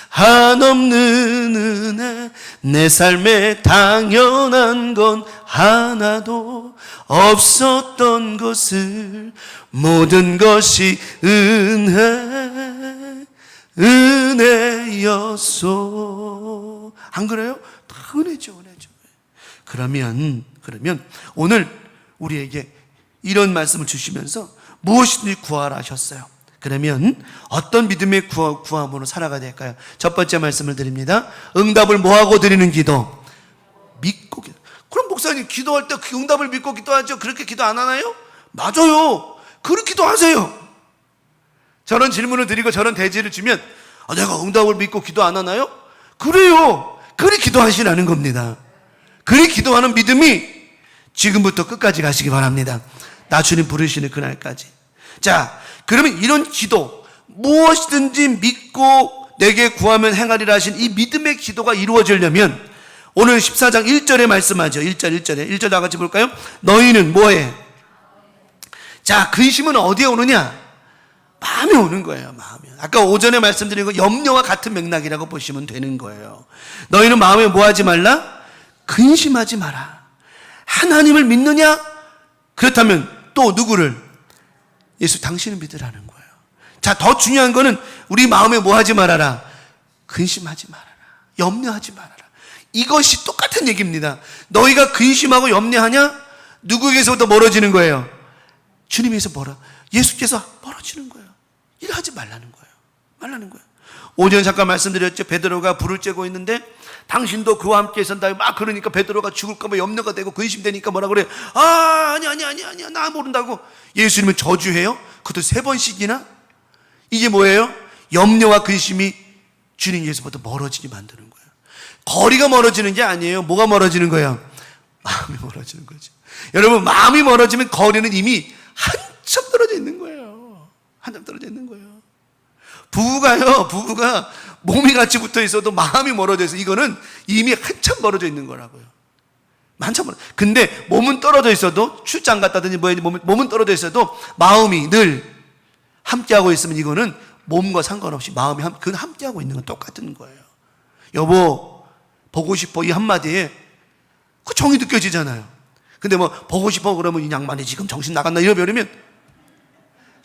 한없는 은혜 내 삶에 당연한 건 하나도 없었던 것을 모든 것이 은혜였소. 안 그래요? 다 은혜죠, 은혜죠. 그러면 오늘 우리에게 이런 말씀을 주시면서 무엇이든지 구하라 하셨어요. 그러면 어떤 믿음의 구함으로 살아가야 될까요? 첫 번째 말씀을 드립니다. 응답을 뭐하고 드리는 기도? 믿고 기도. 그럼 목사님 기도할 때 그 응답을 믿고 기도하죠. 그렇게 기도 안 하나요? 맞아요. 그렇게 기도하세요. 저런 질문을 드리고 저런 대지를 주면 내가 응답을 믿고 기도 안 하나요? 그래요. 그리 기도하시라는 겁니다. 그리 기도하는 믿음이 지금부터 끝까지 가시기 바랍니다. 나 주님 부르시는 그날까지. 자, 그러면 이런 기도, 무엇이든지 믿고 내게 구하면 행하리라 하신 이 믿음의 기도가 이루어지려면 오늘 14장 1절에 말씀하죠. 1절 다 같이 볼까요? 너희는 뭐해? 자, 근심은 어디에 오느냐? 마음에 오는 거예요. 마음에. 아까 오전에 말씀드린 거 염려와 같은 맥락이라고 보시면 되는 거예요. 너희는 마음에 뭐 하지 말라? 근심하지 마라. 하나님을 믿느냐? 그렇다면 또 누구를? 예수 당신을 믿으라는 거예요. 자, 더 중요한 거는 우리 마음에 뭐 하지 말아라? 근심하지 말아라. 염려하지 말아라. 이것이 똑같은 얘기입니다. 너희가 근심하고 염려하냐? 누구에게서부터 멀어지는 거예요? 주님에서 예수께서 멀어지는 거예요. 일하지 말라는 거예요. 오전 잠깐 말씀드렸죠. 베드로가 불을 쬐고 있는데 당신도 그와 함께 있었다. 막 그러니까 베드로가 죽을까봐 염려가 되고 근심되니까 뭐라 그래요? 아니야 나 모른다고. 예수님은 저주해요? 그것도 3번씩이나? 이게 뭐예요? 염려와 근심이 주님께서부터 멀어지게 만드는 거예요. 거리가 멀어지는 게 아니에요. 뭐가 멀어지는 거예요? 마음이 멀어지는 거죠. 여러분, 마음이 멀어지면 거리는 이미 한참 떨어져 있는 거예요. 한참 떨어져 있는 거예요. 부부가 몸이 같이 붙어 있어도 마음이 멀어져 있어. 이거는 이미 한참 멀어져 있는 거라고요. 한참 멀어. 근데 몸은 떨어져 있어도, 출장 갔다든지 몸은 떨어져 있어도 마음이 늘 함께하고 있으면 이거는 몸과 상관없이 마음이 그건 함께하고 있는 건 똑같은 거예요. 여보, 보고 싶어. 이 한마디에 그 정이 느껴지잖아요. 근데 보고 싶어 그러면 이 양반이 지금 정신 나갔나 이러면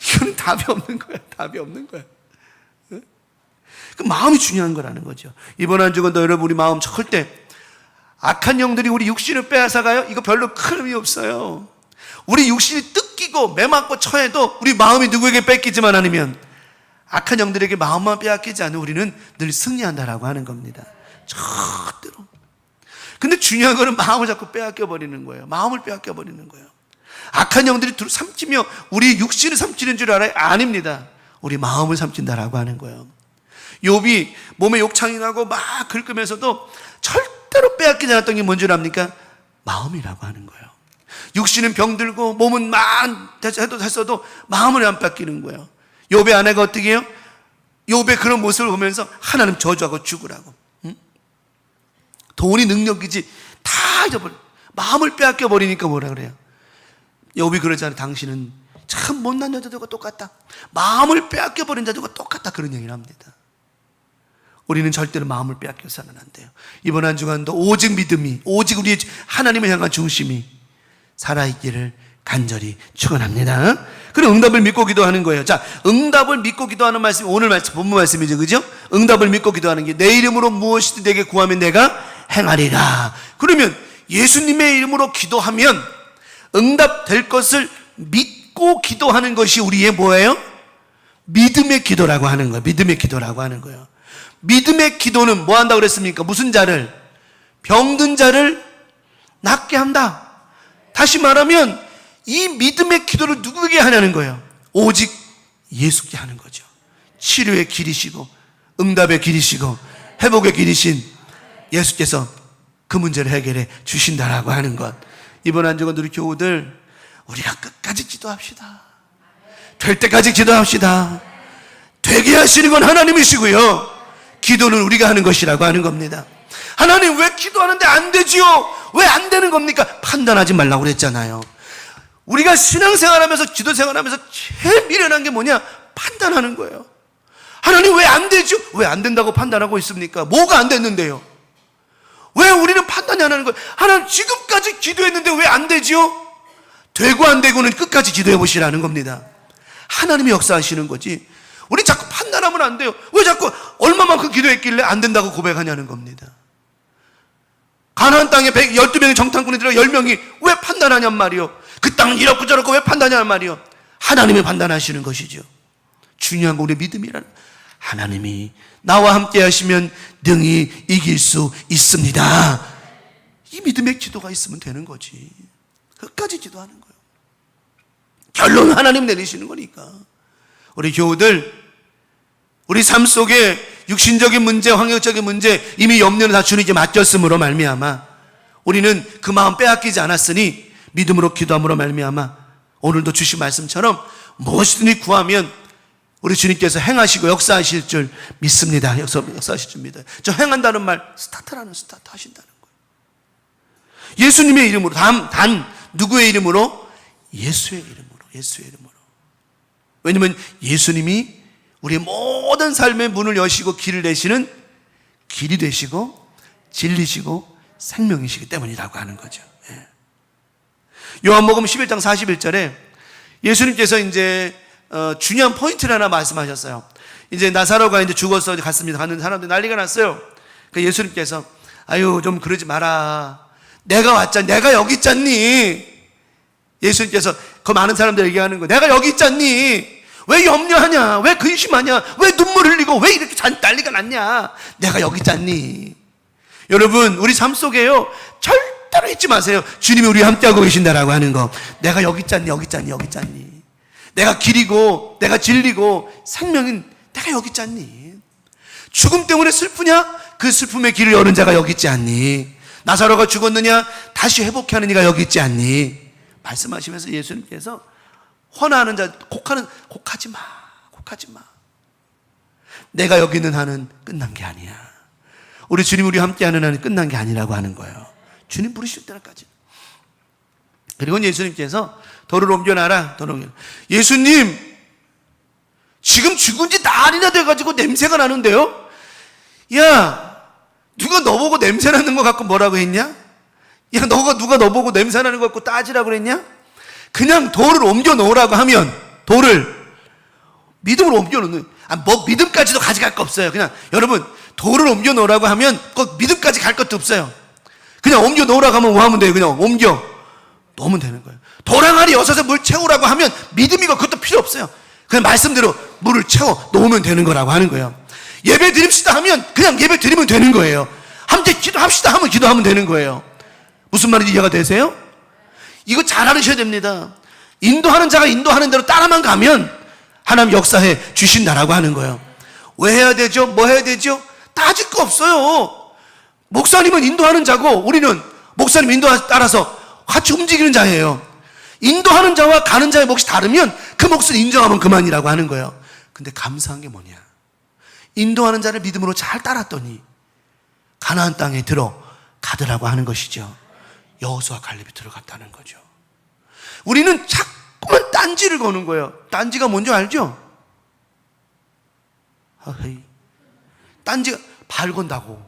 이건 답이 없는 거야. 그 마음이 중요한 거라는 거죠. 이번 한 주간도 여러분 우리 마음 절대 악한 영들이 우리 육신을 빼앗아가요? 이거 별로 큰 의미 없어요. 우리 육신이 뜯기고 매맞고 처해도 우리 마음이 누구에게 뺏기지만 않으면 악한 영들에게 마음만 빼앗기지 않으면 우리는 늘 승리한다라고 하는 겁니다. 절대로. 근데 중요한 거는 마음을 자꾸 빼앗겨버리는 거예요. 마음을 빼앗겨버리는 거예요. 악한 영들이 삼키며 우리 육신을 삼키는 줄 알아요? 아닙니다. 우리 마음을 삼킨다라고 하는 거예요. 욥이 몸에 욕창이 나고 막 긁으면서도 절대로 빼앗기지 않았던 게 뭔 줄 압니까? 마음이라고 하는 거예요. 육신은 병들고 몸은 막 했어도 마음을 안 뺏기는 거예요. 욥의 아내가 어떻게 해요? 욥의 그런 모습을 보면서 하나님 저주하고 죽으라고. 돈이 능력이지 다 잊어버려. 마음을 빼앗겨버리니까 뭐라 그래요? 욥이 그러잖아요. 당신은 참 못난 여자들과 똑같다. 마음을 빼앗겨버린 자들과 똑같다. 그런 얘기를 합니다. 우리는 절대로 마음을 빼앗겨서는 안 돼요. 이번 한 주간도 오직 믿음이, 오직 우리의 하나님을 향한 중심이 살아있기를 간절히 축원합니다. 그럼 응답을 믿고 기도하는 거예요. 자, 응답을 믿고 기도하는 말씀이 오늘 말씀, 본문 말씀이죠. 그죠? 응답을 믿고 기도하는 게 내 이름으로 무엇이든 내게 구하면 내가 행하리라. 그러면 예수님의 이름으로 기도하면 응답될 것을 믿고 기도하는 것이 우리의 뭐예요? 믿음의 기도라고 하는 거예요. 믿음의 기도라고 하는 거예요. 믿음의 기도는 뭐 한다고 그랬습니까? 무슨 자를? 병든 자를 낫게 한다. 다시 말하면 이 믿음의 기도를 누구에게 하냐는 거예요. 오직 예수께 하는 거죠. 치료의 길이시고 응답의 길이시고 회복의 길이신 예수께서 그 문제를 해결해 주신다라고 하는 것. 이번 한 주간 우리 교우들 우리가 끝까지 기도합시다. 될 때까지 기도합시다. 되게 하시는 건 하나님이시고요, 기도는 우리가 하는 것이라고 하는 겁니다. 하나님 왜 기도하는데 안 되지요? 왜 안 되는 겁니까? 판단하지 말라고 그랬잖아요. 우리가 신앙생활하면서 기도생활하면서 제일 미련한 게 뭐냐? 판단하는 거예요. 하나님 왜 안 되죠? 왜 안 된다고 판단하고 있습니까? 뭐가 안 됐는데요? 왜 우리는 판단이 안 하는 거예요? 하나님 지금까지 기도했는데 왜 안 되지요? 되고 안 되고는 끝까지 기도해 보시라는 겁니다. 하나님이 역사하시는 거지. 우리 자꾸 판단하면 안 돼요. 왜 자꾸 얼마만큼 기도했길래 안 된다고 고백하냐는 겁니다. 가나안 땅에 12명의 정탐꾼이 들어 10명이 왜 판단하냔 말이요. 그 땅은 이렇고 저렇고 왜 판단하냔 말이요. 하나님이 판단하시는 것이죠. 중요한 건 우리의 믿음이라는, 하나님이 나와 함께 하시면 능히 이길 수 있습니다. 이 믿음의 기도가 있으면 되는 거지. 끝까지 기도하는 거예요. 결론은 하나님 내리시는 거니까. 우리 교우들, 우리 삶 속에 육신적인 문제, 환경적인 문제 이미 염려는 다 주님께 맡겼음으로 말미암아 우리는 그 마음 빼앗기지 않았으니 믿음으로 기도함으로 말미암아 오늘도 주신 말씀처럼 무엇이든지 구하면 우리 주님께서 행하시고 역사하실 줄 믿습니다. 역사하실 줄 믿어요. 저 행한다는 말, 스타트라는 스타트 하신다는 거예요. 예수님의 이름으로, 단 누구의 이름으로? 예수의 이름으로. 예수의 이름으로. 왜냐하면 예수님이 우리의 모든 삶의 문을 여시고 길을 내시는 길이 되시고 진리시고 생명이시기 때문이라고 하는 거죠. 예. 요한복음 11장 41절에 예수님께서 이제 중요한 포인트를 하나 말씀하셨어요. 이제 나사로가 이제 죽어서 갔습니다. 갔는데 사람들이 난리가 났어요. 그러니까 예수님께서 아유 좀 그러지 마라. 내가 왔잖니. 내가 여기 있잖니. 예수님께서 그 많은 사람들 얘기하는 거예요. 내가 여기 있잖니. 왜 염려하냐? 왜 근심하냐? 왜 눈물 흘리고 왜 이렇게 난리가 났냐? 내가 여기 있잖니. 여러분 우리 삶 속에요 절대로 잊지 마세요. 주님이 우리와 함께하고 계신다라고 하는 거. 내가 여기 있잖니. 여기 있잖니. 여기 있잖니. 내가 길이고 내가 진리고 생명인 내가 여기 있잖니. 죽음 때문에 슬프냐? 그 슬픔의 길을 여는 자가 여기 있지 않니? 나사로가 죽었느냐? 다시 회복해 하는 이가 여기 있지 않니? 말씀하시면서 예수님께서 헌화하는 자, 곡하지 마. 내가 여기 있는 한은 끝난 게 아니야. 우리 주님 우리 함께하는 한은 끝난 게 아니라고 하는 거예요. 주님 부르실 때까지. 그리고 예수님께서 돌을 옮겨놔라. 예수님 지금 죽은 지 날이나 돼가지고 냄새가 나는데요. 야, 누가 너보고 냄새 나는 거 갖고 뭐라고 했냐? 야, 누가 너보고 냄새 나는 거 갖고 따지라고 그랬냐? 그냥 돌을 옮겨 놓으라고 하면 돌을 믿음으로 옮겨 놓는, 뭐 믿음까지도 가져갈 거 없어요. 그냥 여러분 돌을 옮겨 놓으라고 하면 꼭 믿음까지 갈 것도 없어요. 그냥 옮겨 놓으라고 하면 뭐 하면 돼요? 그냥 옮겨 놓으면 되는 거예요. 도랑아리 여섯에 물 채우라고 하면 믿음이고 그것도 필요 없어요. 그냥 말씀대로 물을 채워 놓으면 되는 거라고 하는 거예요. 예배 드립시다 하면 그냥 예배 드리면 되는 거예요. 함께 기도합시다 하면 기도하면 되는 거예요. 무슨 말인지 이해가 되세요? 이거 잘 알으셔야 됩니다. 인도하는 자가 인도하는 대로 따라만 가면 하나님 역사해 주신다라고 하는 거예요. 왜 해야 되죠? 뭐 해야 되죠? 따질 거 없어요. 목사님은 인도하는 자고 우리는 목사님 인도 따라서 같이 움직이는 자예요. 인도하는 자와 가는 자의 몫이 다르면 그 몫을 인정하면 그만이라고 하는 거예요. 근데 감사한 게 뭐냐? 인도하는 자를 믿음으로 잘 따랐더니 가나안 땅에 들어가더라고 하는 것이죠. 여호수아 갈렙이 들어갔다는 거죠. 우리는 자꾸만 딴지를 거는 거예요. 딴지가 뭔지 알죠? 딴지가 발 건다고.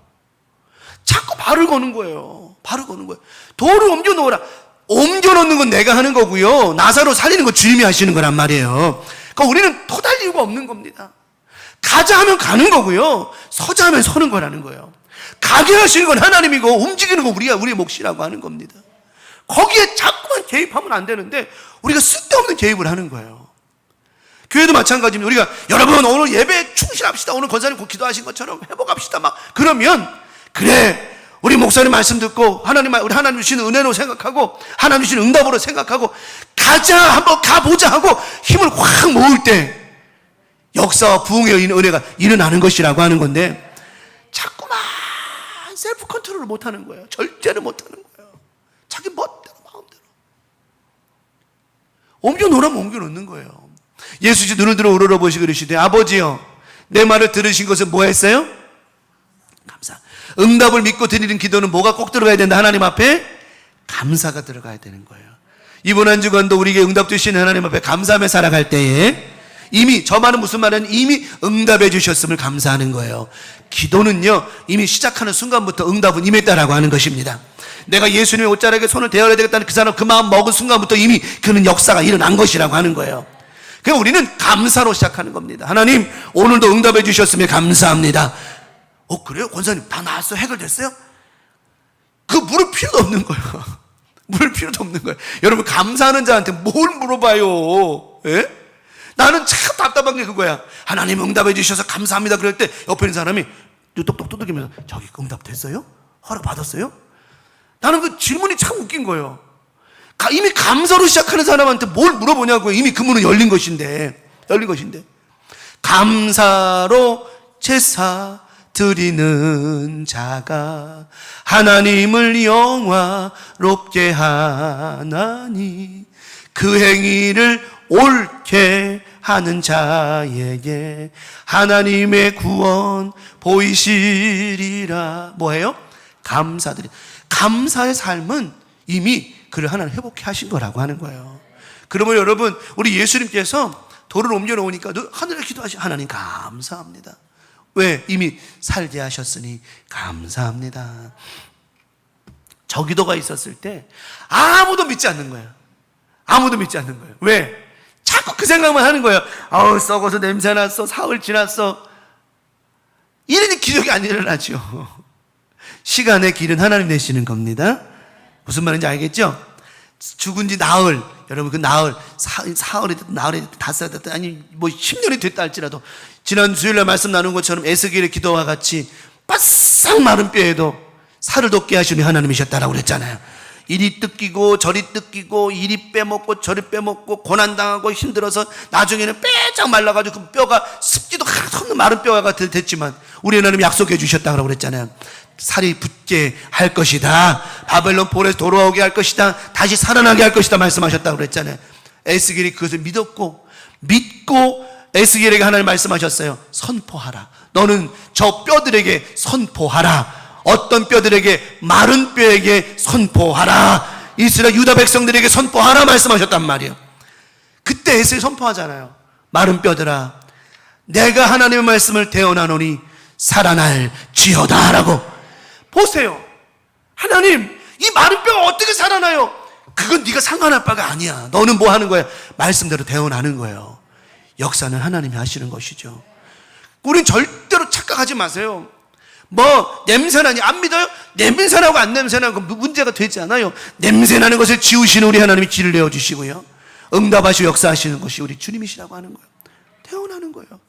자꾸 발을 거는 거예요. 발을 거는 거예요. 돌을 옮겨 놓으라. 옮겨 놓는 건 내가 하는 거고요. 나사로 살리는 건 주님이 하시는 거란 말이에요. 그러니까 우리는 토달 이유가 없는 겁니다. 가자 하면 가는 거고요. 서자 하면 서는 거라는 거예요. 가게 하시는 건 하나님이고 움직이는 건 우리의 몫이라고 하는 겁니다. 거기에 자꾸만 개입하면 안 되는데 우리가 쓸데없는 개입을 하는 거예요. 교회도 마찬가지입니다. 우리가 여러분 오늘 예배에 충실합시다. 오늘 권사님 곧 기도하신 것처럼 회복합시다. 막 그러면 그래 우리 목사님 말씀 듣고 우리 하나님 주시는 은혜로 생각하고 하나님 주시는 응답으로 생각하고 가자, 한번 가보자 하고 힘을 확 모을 때 역사와 부흥의 은혜가 일어나는 것이라고 하는 건데, 자꾸만 셀프 컨트롤을 못하는 거예요. 절제를 못하는 거예요. 자기 멋대로 마음대로 옮겨 놓으라면 옮겨 놓는 거예요. 예수지 눈을 들어 우러러보시고 그러시되, 아버지여 내 말을 들으신 것은 뭐 했어요? 감사. 응답을 믿고 드리는 기도는 뭐가 꼭 들어가야 된다? 하나님 앞에 감사가 들어가야 되는 거예요. 이번 한 주간도 우리에게 응답 주시는 하나님 앞에 감사하며 살아갈 때에 이미, 저 말은 무슨 말은 이미 응답해 주셨음을 감사하는 거예요. 기도는요 이미 시작하는 순간부터 응답은 임했다라고 하는 것입니다. 내가 예수님의 옷자락에 손을 대어야 되겠다는 그 사람 그 마음 먹은 순간부터 이미 그는 역사가 일어난 것이라고 하는 거예요. 그냥 우리는 감사로 시작하는 겁니다. 하나님 오늘도 응답해 주셨음에 감사합니다. 그래요? 권사님 다 나았어요? 해결됐어요? 물을 필요도 없는 거예요. 물을 필요도 없는 거예요. 여러분 감사하는 자한테 뭘 물어봐요? 예? 나는 참 답답한 게 그거야. 하나님 응답해 주셔서 감사합니다. 그럴 때 옆에 있는 사람이 똑똑 두들기면서 저기 응답 됐어요? 허락 받았어요? 나는 그 질문이 참 웃긴 거예요. 이미 감사로 시작하는 사람한테 뭘 물어보냐고요. 이미 그 문은 열린 것인데. 감사로 제사 드리는 자가 하나님을 영화롭게 하나니 그 행위를 옳게 하는 자에게 하나님의 구원 보이시리라. 뭐예요? 감사드리. 감사의 삶은 이미 그를 하나님 회복해 하신 거라고 하는 거예요. 그러면 여러분, 우리 예수님께서 돌을 옮겨 놓으니까 하늘에 기도하시, 하나님 감사합니다. 왜? 이미 살게 하셨으니 감사합니다. 저 기도가 있었을 때 아무도 믿지 않는 거예요. 아무도 믿지 않는 거예요. 왜? 자꾸 그 생각만 하는 거예요. 썩어서 냄새 났어, 사흘 지났어. 이러니 기적이 안 일어나죠. 시간의 길은 하나님 내시는 겁니다. 무슨 말인지 알겠죠? 죽은 지 나흘, 여러분 그 나흘, 사흘이 됐든 나흘이 됐든 닷새가 됐든 아니 뭐 10년이 됐다 할지라도 지난 주일날 말씀 나눈 것처럼 에스겔의 기도와 같이 바싹 마른 뼈에도 살을 돋게 하시는 하나님이셨다라고 그랬잖아요. 이리 뜯기고 저리 뜯기고 이리 빼먹고 저리 빼먹고 고난당하고 힘들어서 나중에는 빼짝 말라가지고 그 뼈가 습지도 하나도 없는 마른 뼈가 됐지만 우리 하나님 약속해 주셨다고 그랬잖아요. 살이 붙게 할 것이다. 바벨론 볼에서 돌아오게 할 것이다. 다시 살아나게 할 것이다 말씀하셨다고 그랬잖아요. 에스겔이 그것을 믿고 에스겔에게 하나님 말씀하셨어요. 선포하라. 너는 저 뼈들에게 선포하라. 어떤 뼈들에게? 마른 뼈에게 선포하라. 이스라엘 유다 백성들에게 선포하라 말씀하셨단 말이에요. 그때 에스겔이 선포하잖아요. 마른 뼈들아 내가 하나님의 말씀을 대언하노니 살아날 지어다 라고. 보세요. 하나님 이 마른 뼈가 어떻게 살아나요? 그건 네가 상관할 바가 아니야. 너는 뭐 하는 거야? 말씀대로 대언하는 거예요. 역사는 하나님이 하시는 것이죠. 우린 절대로 착각하지 마세요. 뭐 냄새나니 안 믿어요? 냄새나고 안 냄새나고 문제가 되지 않아요. 냄새나는 것을 지우시는 우리 하나님이 길을 내어주시고요, 응답하시고 역사하시는 것이 우리 주님이시라고 하는 거예요. 태어나는 거예요.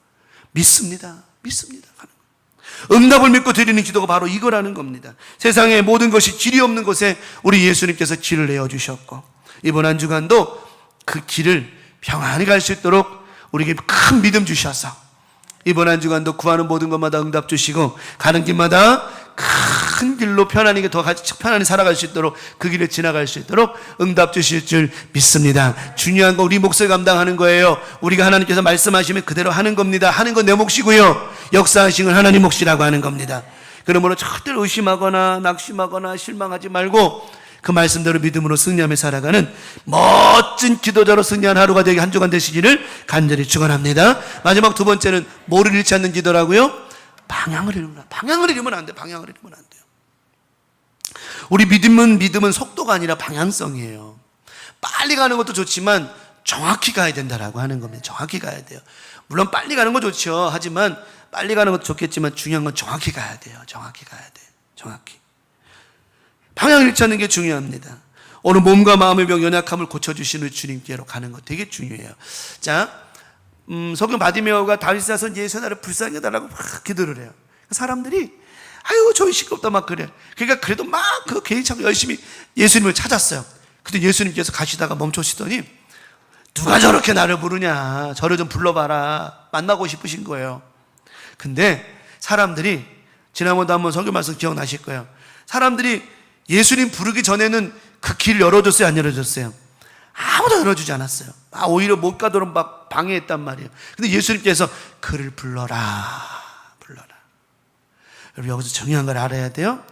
믿습니다. 응답을 믿고 드리는 기도가 바로 이거라는 겁니다. 세상의 모든 것이 질이 없는 곳에 우리 예수님께서 길을 내어주셨고 이번 한 주간도 그 길을 평안히 갈 수 있도록 우리에게 큰 믿음 주셔서 이번 한 주간도 구하는 모든 것마다 응답 주시고 가는 길마다 큰 길로 편안히 살아갈 수 있도록 그 길을 지나갈 수 있도록 응답 주실 줄 믿습니다. 중요한 건 우리 몫을 감당하는 거예요. 우리가 하나님께서 말씀하시면 그대로 하는 겁니다. 하는 건 내 몫이고요, 역사하신 건 하나님 몫이라고 하는 겁니다. 그러므로 절대로 의심하거나 낙심하거나 실망하지 말고 그 말씀대로 믿음으로 승리하며 살아가는 멋진 기도자로 승리한 하루가 되게 한 주간 되시기를 간절히 축원합니다. 마지막 두 번째는 뭐를 잃지 않는 기도라고요? 방향을 잃으면 안 돼. 우리 믿음은 속도가 아니라 방향성이에요. 빨리 가는 것도 좋지만 정확히 가야 된다라고 하는 겁니다. 정확히 가야 돼요. 물론 빨리 가는 거 좋죠. 하지만 빨리 가는 것도 좋겠지만 중요한 건 정확히 가야 돼요. 정확히. 방향을 잃지 않는 게 중요합니다. 오늘 몸과 마음의 병 연약함을 고쳐주시는 주님께로 가는 것 되게 중요해요. 자, 석경 바디메오가 다윗 앞에서 예수의 나를 불쌍히 해달라고 막 기도를 해요. 사람들이 아유 저 시끄럽다 막 그래. 그러니까 그래도 막 그 개인차고 열심히 예수님을 찾았어요. 근데 예수님께서 가시다가 멈추시더니 누가 저렇게 나를 부르냐, 저를 좀 불러봐라, 만나고 싶으신 거예요. 근데 사람들이, 지난번도 한번 설교 말씀 기억나실 거예요. 사람들이 예수님 부르기 전에는 그 길을 열어줬어요, 안 열어줬어요? 아무도 열어주지 않았어요. 오히려 못 가도록 막 방해했단 말이에요. 근데 예수님께서 그를 불러라. 여러분 여기서 중요한 걸 알아야 돼요.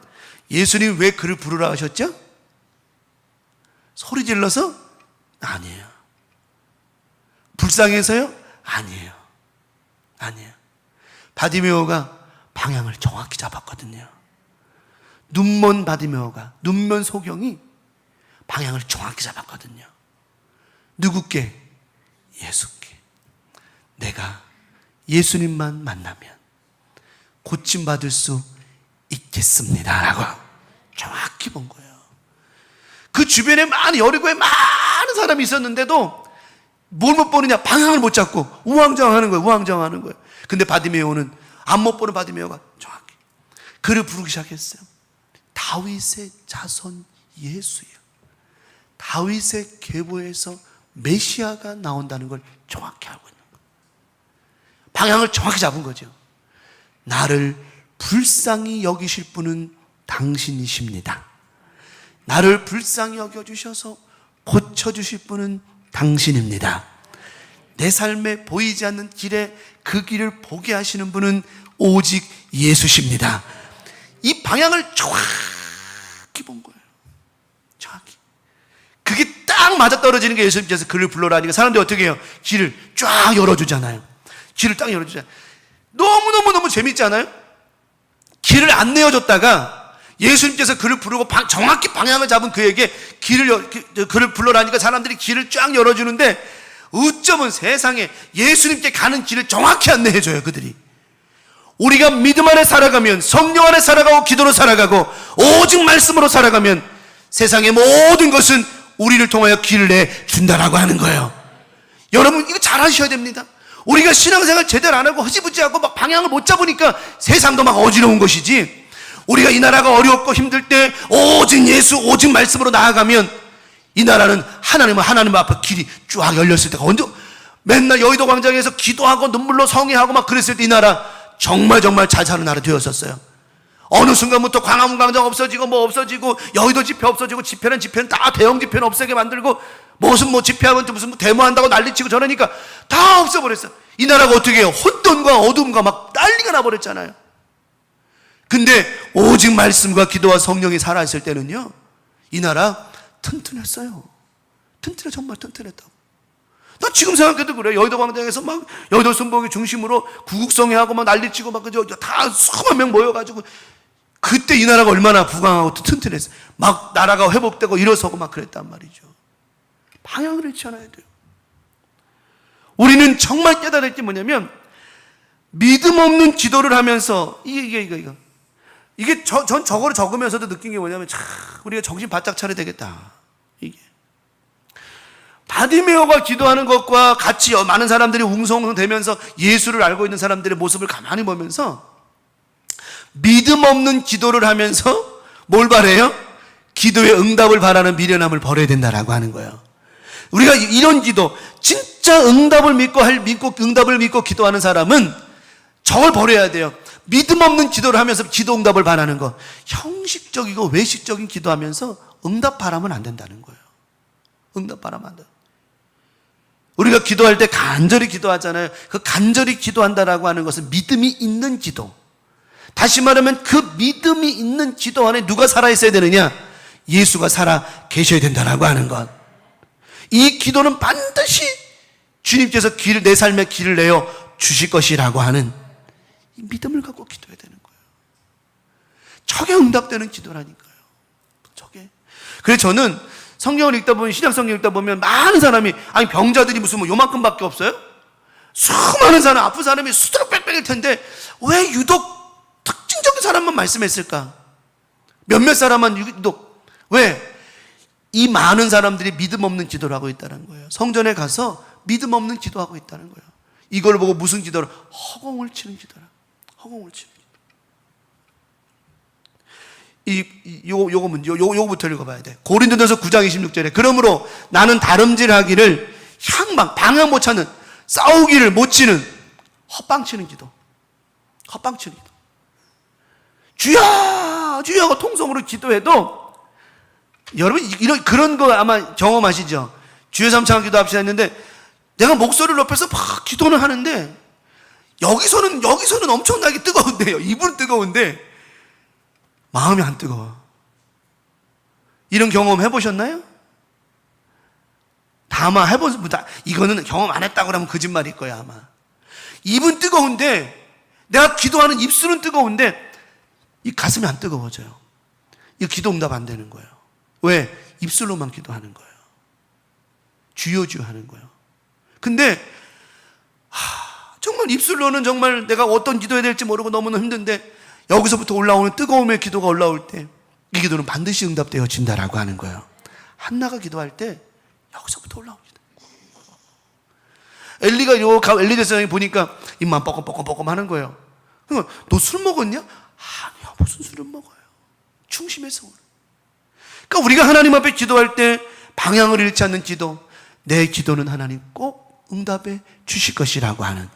예수님 왜 그를 부르라 하셨죠? 소리 질러서? 아니에요. 불쌍해서요? 아니에요. 바디메오가 방향을 정확히 잡았거든요. 눈먼 바디메오가, 눈먼 소경이 방향을 정확히 잡았거든요. 누구께? 예수께. 내가 예수님만 만나면 고침받을 수 있겠습니다 라고 정확히 본 거예요. 그 주변에 여리고에 많은 사람이 있었는데도 뭘 못 보느냐? 방향을 못 잡고 우왕좌왕하는 거예요. 근데 바디메오는 안 못 보는 바디메오가 정확히 그를 부르기 시작했어요. 다윗의 자손 예수예요. 다윗의 계보에서 메시아가 나온다는 걸 정확히 알고 있는 거예요. 방향을 정확히 잡은 거죠. 나를 불쌍히 여기실 분은 당신이십니다. 나를 불쌍히 여겨주셔서 고쳐주실 분은 당신입니다. 내 삶에 보이지 않는 길에 그 길을 보게 하시는 분은 오직 예수십니다. 이 방향을 정확히 본 거예요. 정확히. 그게 딱 맞아떨어지는 게 예수님께서 그를 불러라니까 사람들이 어떻게 해요? 길을 쫙 열어주잖아요. 길을 딱 열어주잖아요. 너무너무 재밌지 않아요? 길을 안 내어줬다가 예수님께서 그를 부르고 정확히 방향을 잡은 그에게 그를 불러라니까 사람들이 길을 쫙 열어주는데 어쩌면 세상에 예수님께 가는 길을 정확히 안내해줘요, 그들이. 우리가 믿음 안에 살아가면, 성령 안에 살아가고 기도로 살아가고 오직 말씀으로 살아가면 세상의 모든 것은 우리를 통하여 길을 내준다라고 하는 거예요. 여러분 이거 잘 아셔야 됩니다. 우리가 신앙생활 제대로 안 하고 허지부지하고 막 방향을 못 잡으니까 세상도 막 어지러운 것이지, 우리가 이 나라가 어렵고 힘들 때 오직 예수, 오직 말씀으로 나아가면 이 나라는 하나님 앞에 길이 쫙 열렸을 때가 언제, 맨날 여의도 광장에서 기도하고 눈물로 성회하고 막 그랬을 때 이 나라 정말 잘 사는 나라 되었었어요. 어느 순간부터 광화문 광장 없어지고 뭐 없어지고 여의도 집회 없어지고 집회는 다 대형 집회는 없애게 만들고 무슨 집회하면 무슨 데모한다고 난리치고 저러니까 다 없어버렸어요. 이 나라가 어떻게 해요? 혼돈과 어둠과 막 난리가 나버렸잖아요. 근데 오직 말씀과 기도와 성령이 살아있을 때는요, 이 나라 튼튼했어요. 정말 튼튼했다고. 나 지금 생각해도 그래. 여의도 광장에서 막 여의도 순복이 중심으로 구국성회하고 막 난리치고 막 그저 다 수만 명 모여가지고 그때 이 나라가 얼마나 부강하고 튼튼했어요. 막 나라가 회복되고 일어서고 막 그랬단 말이죠. 방향을 잃지 않아야 돼요. 우리는 정말 깨달아야 할 게 뭐냐면, 믿음 없는 기도를 하면서 이게 전 저거를 적으면서도 느낀 게 뭐냐면, 참 우리가 정신 바짝 차려야 되겠다. 이게 바디메오가 기도하는 것과 같이 많은 사람들이 웅성대면서 예수를 알고 있는 사람들의 모습을 가만히 보면서 믿음 없는 기도를 하면서 뭘 바래요? 기도의 응답을 바라는 미련함을 버려야 된다라고 하는 거예요. 우리가 이런 기도, 진짜 응답을 믿고 기도하는 사람은 저걸 버려야 돼요. 믿음 없는 기도를 하면서 기도 응답을 바라는 거, 형식적이고 외식적인 기도하면서 응답 바라면 안 된다는 거예요. 응답 바라면 안 돼요. 우리가 기도할 때 간절히 기도하잖아요. 그 간절히 기도한다라고 하는 것은 믿음이 있는 기도. 다시 말하면 그 믿음이 있는 기도 안에 누가 살아있어야 되느냐? 예수가 살아 계셔야 된다라고 하는 것. 이 기도는 반드시 주님께서 내 삶에 길을 내어 주실 것이라고 하는 이 믿음을 갖고 기도해야 되는 거예요. 저게 응답되는 기도라니까요. 저게. 그래서 저는 성경을 읽다 보면, 신약 성경을 읽다 보면 많은 사람이, 병자들이 무슨 요만큼밖에 없어요? 수많은 사람, 아픈 사람이 수두룩 빽빽일 텐데 왜 유독 특징적인 사람만 말씀했을까? 몇몇 사람만 유독. 왜? 이 많은 사람들이 믿음 없는 기도를 하고 있다는 거예요. 성전에 가서 믿음 없는 기도하고 있다는 거예요. 이걸 보고 무슨 기도를? 허공을 치는 기도라. 허공을 치는 기도. 요거부터 읽어봐야 돼. 고린도전서 9장 26절에 그러므로 나는 다름질하기를 방향 못 찾는, 싸우기를 못 치는 헛방치는 기도. 헛방치는 기도. 주여 주여 하고 통성으로 기도해도, 여러분 그런 거 아마 경험하시죠? 주여 삼창 기도합시다 했는데 내가 목소리를 높여서 막 기도는 하는데 여기서는 엄청나게 뜨거운데요. 입은 뜨거운데 마음이 안 뜨거워. 이런 경험 해보셨나요? 다만 이거는 경험 안 했다고 하면 거짓말일 거야 아마. 입은 뜨거운데 내가 기도하는 입술은 뜨거운데 이 가슴이 안 뜨거워져요. 이 기도 응답 안 되는 거예요. 왜? 입술로만 기도하는 거예요. 주여 주여 하는 거예요. 근데 정말 입술로는 정말 내가 어떤 기도해야 될지 모르고 너무나 힘든데 여기서부터 올라오는 뜨거움의 기도가 올라올 때 이 기도는 반드시 응답되어진다라고 하는 거예요. 한나가 기도할 때 여기서부터 올라옵니다. 엘리 제사장이 보니까 입만 뻐끔뻐끔 하는 거예요. 너 술 먹었냐? 아니요, 무슨 술을 먹어요. 중심에서. 그러니까 우리가 하나님 앞에 기도할 때 방향을 잃지 않는 기도, 내 기도는 하나님 꼭 응답해 주실 것이라고 하는.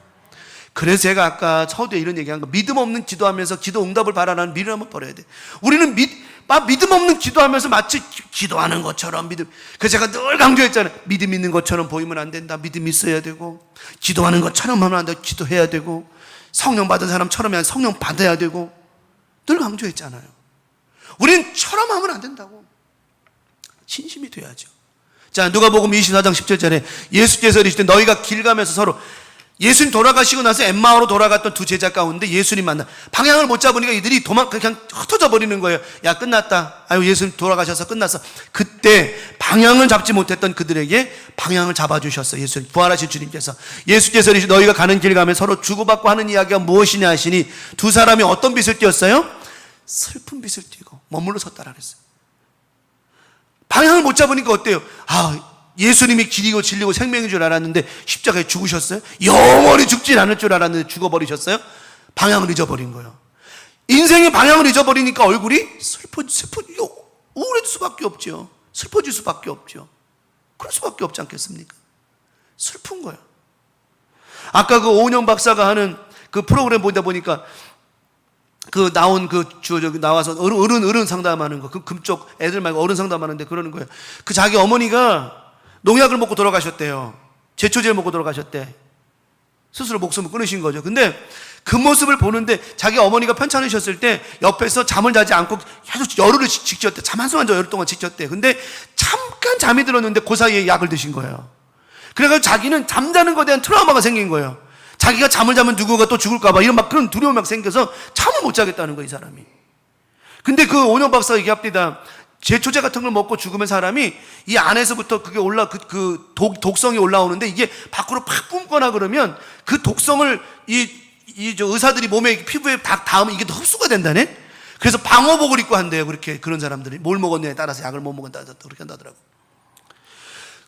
그래서 제가 아까 서두에 이런 얘기한 거, 믿음 없는 기도하면서 기도 응답을 바라는 미련을 한번 버려야 돼. 우리는 믿음 없는 기도하면서 마치 기도하는 것처럼 그래서 제가 늘 강조했잖아요. 믿음 있는 것처럼 보이면 안 된다. 믿음 있어야 되고, 기도하는 것처럼 하면 안 돼. 기도해야 되고, 성령 받은 사람처럼 해야 성령 받아야 되고, 늘 강조했잖아요. 우리는 처럼 하면 안 된다고. 진심이 돼야죠. 자, 누가복음 24장 17절에 예수께서 이르시되 너희가 길 가면서 서로, 예수님 돌아가시고 나서 엠마오로 돌아갔던 두 제자 가운데 예수님 만나 방향을 못 잡으니까 이들이 그냥 흩어져 버리는 거예요. 야, 끝났다. 아유, 예수님 돌아가셔서 끝났어. 그때 방향을 잡지 못했던 그들에게 방향을 잡아주셨어. 예수님, 부활하신 주님께서. 예수께서 이르시되 너희가 가는 길 가면 서로 주고받고 하는 이야기가 무엇이냐 하시니 두 사람이 어떤 빛을 띄었어요? 슬픈 빛을 띄고 머물러 섰다라 그랬어요. 방향을 못 잡으니까 어때요? 예수님이 길이고 진리고 생명인 줄 알았는데 십자가에 죽으셨어요? 영원히 죽진 않을 줄 알았는데 죽어버리셨어요? 방향을 잊어버린 거예요. 인생의 방향을 잊어버리니까 얼굴이 우울해질 수밖에 없죠. 슬퍼질 수밖에 없죠. 그럴 수밖에 없지 않겠습니까? 슬픈 거예요. 아까 그 오은영 박사가 하는 그 프로그램 보다 보니까 나와서 어른 상담하는 거, 그 금쪽 애들 말고 어른 상담하는데 그러는 거예요. 자기 어머니가 농약을 먹고 돌아가셨대요. 제초제를 먹고 돌아가셨대. 스스로 목숨을 끊으신 거죠. 근데 그 모습을 보는데 자기 어머니가 편찮으셨을 때 옆에서 잠을 자지 않고 계속 열흘을 지켰대. 잠 한숨 열흘 동안 지켰대. 근데 잠깐 잠이 들었는데 그 사이에 약을 드신 거예요. 그래가지고 자기는 잠자는 것에 대한 트라우마가 생긴 거예요. 자기가 잠을 자면 누구가 또 죽을까봐 이런 그런 두려움이 막 생겨서 잠을 못 자겠다는 거예요, 이 사람이. 근데 그 오년 박사가 얘기합니다. 제초제 같은 걸 먹고 죽으면 사람이 이 안에서부터 그게 독성이 올라오는데 이게 밖으로 팍 뿜거나 그러면 그 독성을 의사들이 몸에 피부에 닿으면 이게 흡수가 된다네? 그래서 방호복을 입고 한대요, 그런 사람들이. 뭘 먹었냐에 따라서 약을 못 먹었다, 그렇게 한다더라고.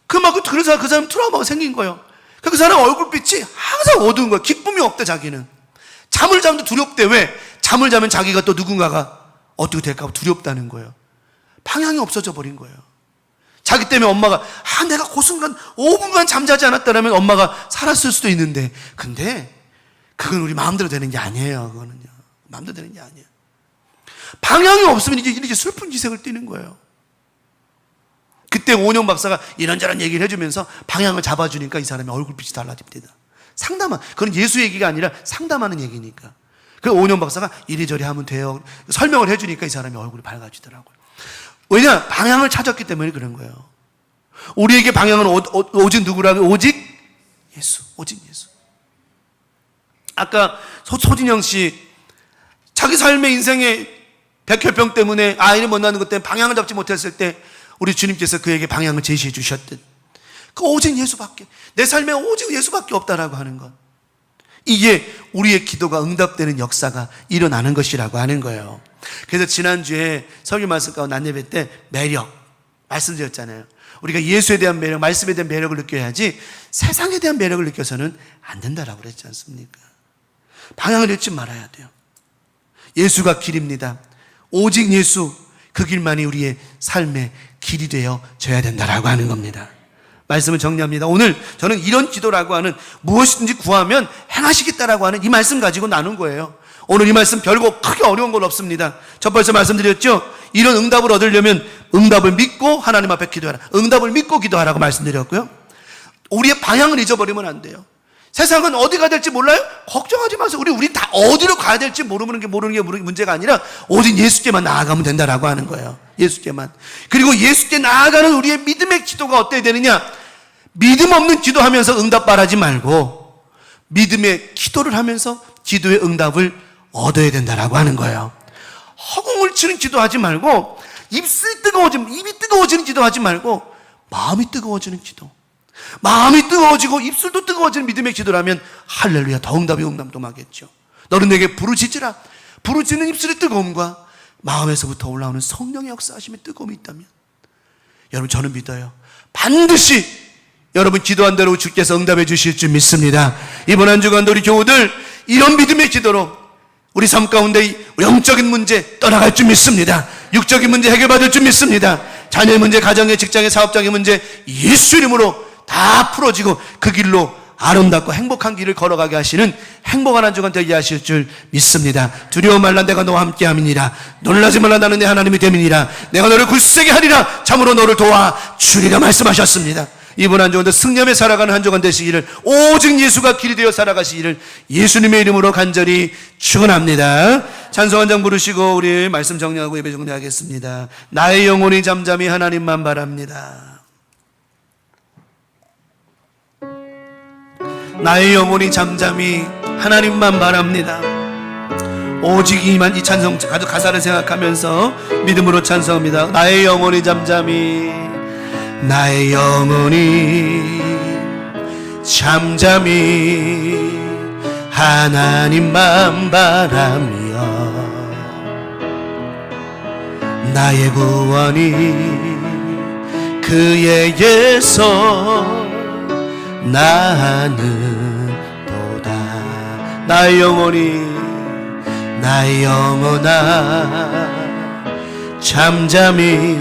그래서 그 사람 트라우마가 생긴 거예요. 그 사람 얼굴빛이 항상 어두운 거야. 기쁨이 없대, 자기는. 잠을 자면 두렵대. 왜? 잠을 자면 자기가 또 누군가가 어떻게 될까 두렵다는 거예요. 방향이 없어져 버린 거예요. 자기 때문에 엄마가 내가 그 순간 5분만 잠자지 않았다면 엄마가 살았을 수도 있는데, 근데 그건 우리 마음대로 되는 게 아니에요. 그거는요, 마음대로 되는 게 아니에요. 방향이 없으면 이제 슬픈 기색을 띠는 거예요. 그때 오은영 박사가 이런저런 얘기를 해주면서 방향을 잡아주니까 이 사람의 얼굴빛이 달라집니다. 그건 예수 얘기가 아니라 상담하는 얘기니까. 그 오은영 박사가 이리저리 하면 돼요. 설명을 해주니까 이 사람의 얼굴이 밝아지더라고요. 왜냐? 방향을 찾았기 때문에 그런 거예요. 우리에게 방향은 오직 누구라고? 오직 예수. 오직 예수. 아까 소진영 씨, 자기 삶의 인생의 백혈병 때문에 아이를 못 낳는 것 때문에 방향을 잡지 못했을 때 우리 주님께서 그에게 방향을 제시해 주셨듯, 오직 예수밖에, 내 삶에 오직 예수밖에 없다라고 하는 것, 이게 우리의 기도가 응답되는 역사가 일어나는 것이라고 하는 거예요. 그래서 지난주에 설교 말씀 가운데 난예배 때 매력 말씀드렸잖아요. 우리가 예수에 대한 매력, 말씀에 대한 매력을 느껴야지 세상에 대한 매력을 느껴서는 안 된다라고 그랬지 않습니까? 방향을 잃지 말아야 돼요. 예수가 길입니다. 오직 예수, 그 길만이 우리의 삶의 길이 되어져야 된다라고 하는 겁니다. 말씀을 정리합니다. 오늘 저는 이런 기도라고 하는 무엇이든지 구하면 행하시겠다라고 하는 이 말씀 가지고 나눈 거예요. 오늘 이 말씀 별거 크게 어려운 건 없습니다. 첫 번째 말씀드렸죠. 이런 응답을 얻으려면 응답을 믿고 하나님 앞에 기도하라. 응답을 믿고 기도하라고 말씀드렸고요. 우리의 방향을 잊어버리면 안 돼요. 세상은 어디가 될지 몰라요? 걱정하지 마세요. 우리 다 어디로 가야 될지 모르는 게 문제가 아니라 오직 예수께만 나아가면 된다라고 하는 거예요. 예수께만. 그리고 예수께 나아가는 우리의 믿음의 기도가 어때야 되느냐? 믿음 없는 기도하면서 응답 바라지 말고 믿음의 기도를 하면서 기도의 응답을 얻어야 된다라고 하는 거예요. 허공을 치는 기도하지 말고 입이 뜨거워지는 기도하지 말고 마음이 뜨거워지는 기도. 마음이 뜨거워지고 입술도 뜨거워지는 믿음의 기도라면 할렐루야, 더 응답이 응답동하겠죠. 너는 내게 부르짖으라. 부르짖는 입술의 뜨거움과 마음에서부터 올라오는 성령의 역사하심의 뜨거움이 있다면, 여러분, 저는 믿어요. 반드시 여러분 기도한 대로 주께서 응답해 주실 줄 믿습니다. 이번 한 주간도 우리 교우들 이런 믿음의 기도로 우리 삶 가운데 영적인 문제 떠나갈 줄 믿습니다. 육적인 문제 해결받을 줄 믿습니다. 자녀의 문제, 가정의, 직장의, 사업장의 문제 예수 이름으로 다 풀어지고 그 길로 아름답고 행복한 길을 걸어가게 하시는 행복한 한 주간 되게 하실 줄 믿습니다. 두려워 말라, 내가 너와 함께함이니라. 놀라지 말라, 나는 내 하나님이 됨이니라. 내가 너를 굳세게 하리라. 참으로 너를 도와주리라 말씀하셨습니다. 이번 한 주간도 승리하며 살아가는 한 주간 되시기를, 오직 예수가 길이 되어 살아가시기를 예수님의 이름으로 간절히 축원합니다. 찬송 한 장 부르시고 우리 말씀 정리하고 예배 정리하겠습니다. 나의 영혼이 잠잠히 하나님만 바랍니다. 나의 영혼이 잠잠히 하나님만 바랍니다. 오직 이 찬송 가사를 생각하면서 믿음으로 찬송합니다. 나의 영혼이 잠잠히, 나의 영혼이 잠잠히 하나님만 바라며, 나의 구원이 그에게서 나는 도다. 나의 영혼아 잠잠히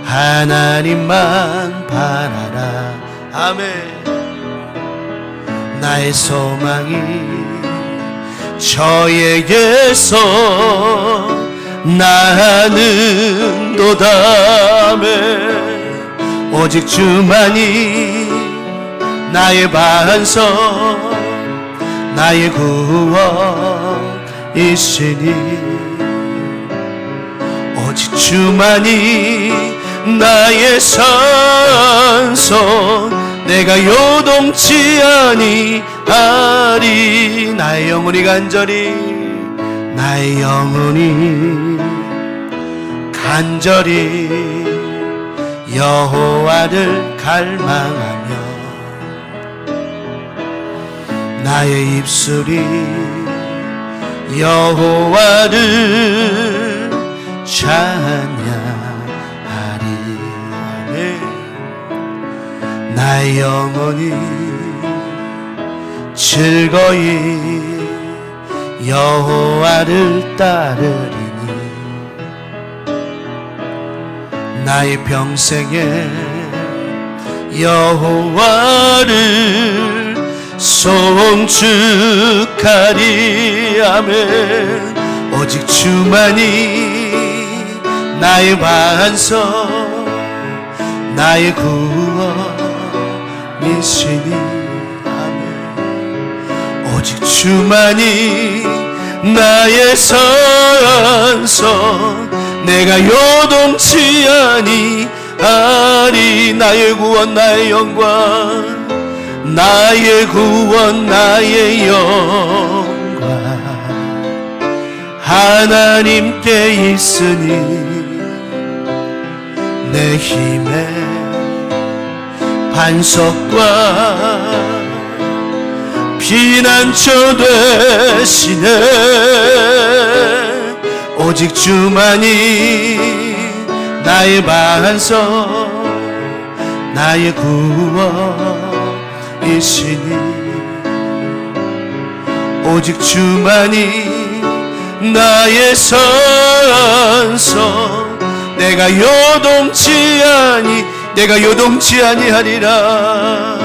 하나님만 바라라. 아멘. 나의 소망이 저에게서 나는 도다. 아멘. 오직 주만이 나의 반석, 나의 구원이시니, 오직 주만이 나의 산성, 내가 요동치 아니하리. 나의 영혼이 간절히, 나의 영혼이 간절히 여호와를 갈망하며, 나의 입술이 여호와를 찬양하리. 아멘. 나의 영혼이 즐거이 여호와를 따르리니, 나의 평생에 여호와를 송축하리. 아멘. 오직 주만이 나의 반석, 나의 구원이시니. 아멘. 오직 주만이 나의 산성, 내가 요동치 아니하리. 나의 구원, 나의 영광, 나의 구원, 나의 영광 하나님께 있으니, 내 힘의 반석과 피난처 되시네. 오직 주만이 나의 반석, 나의 구원이시니, 오직 주만이 나의 선서 내가 요동치 아니하리라.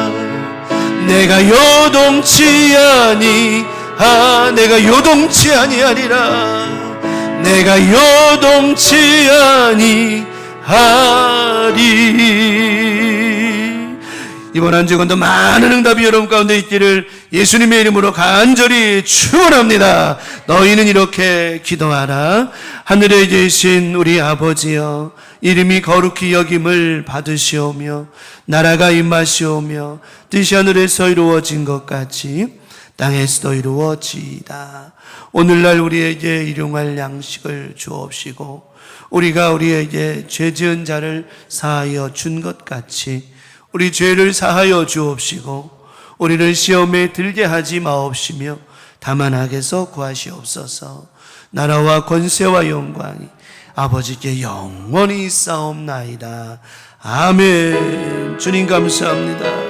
내가 요동치 아니하리라. 내가 요동치 아니하리. 이번 한 주간도 많은 응답이 여러분 가운데 있기를 예수님의 이름으로 간절히 축원합니다. 너희는 이렇게 기도하라. 하늘에 계신 우리 아버지여, 이름이 거룩히 여김을 받으시오며 나라가 임하시오며 뜻이 하늘에서 이루어진 것 같이 땅에서도 이루어지이다. 오늘날 우리에게 일용할 양식을 주옵시고 우리가 우리에게 죄 지은 자를 사하여 준 것 같이 우리 죄를 사하여 주옵시고 우리를 시험에 들게 하지 마옵시며 다만 악에서 구하시옵소서. 나라와 권세와 영광이 아버지께 영원히 있사옵나이다. 아멘. 주님 감사합니다.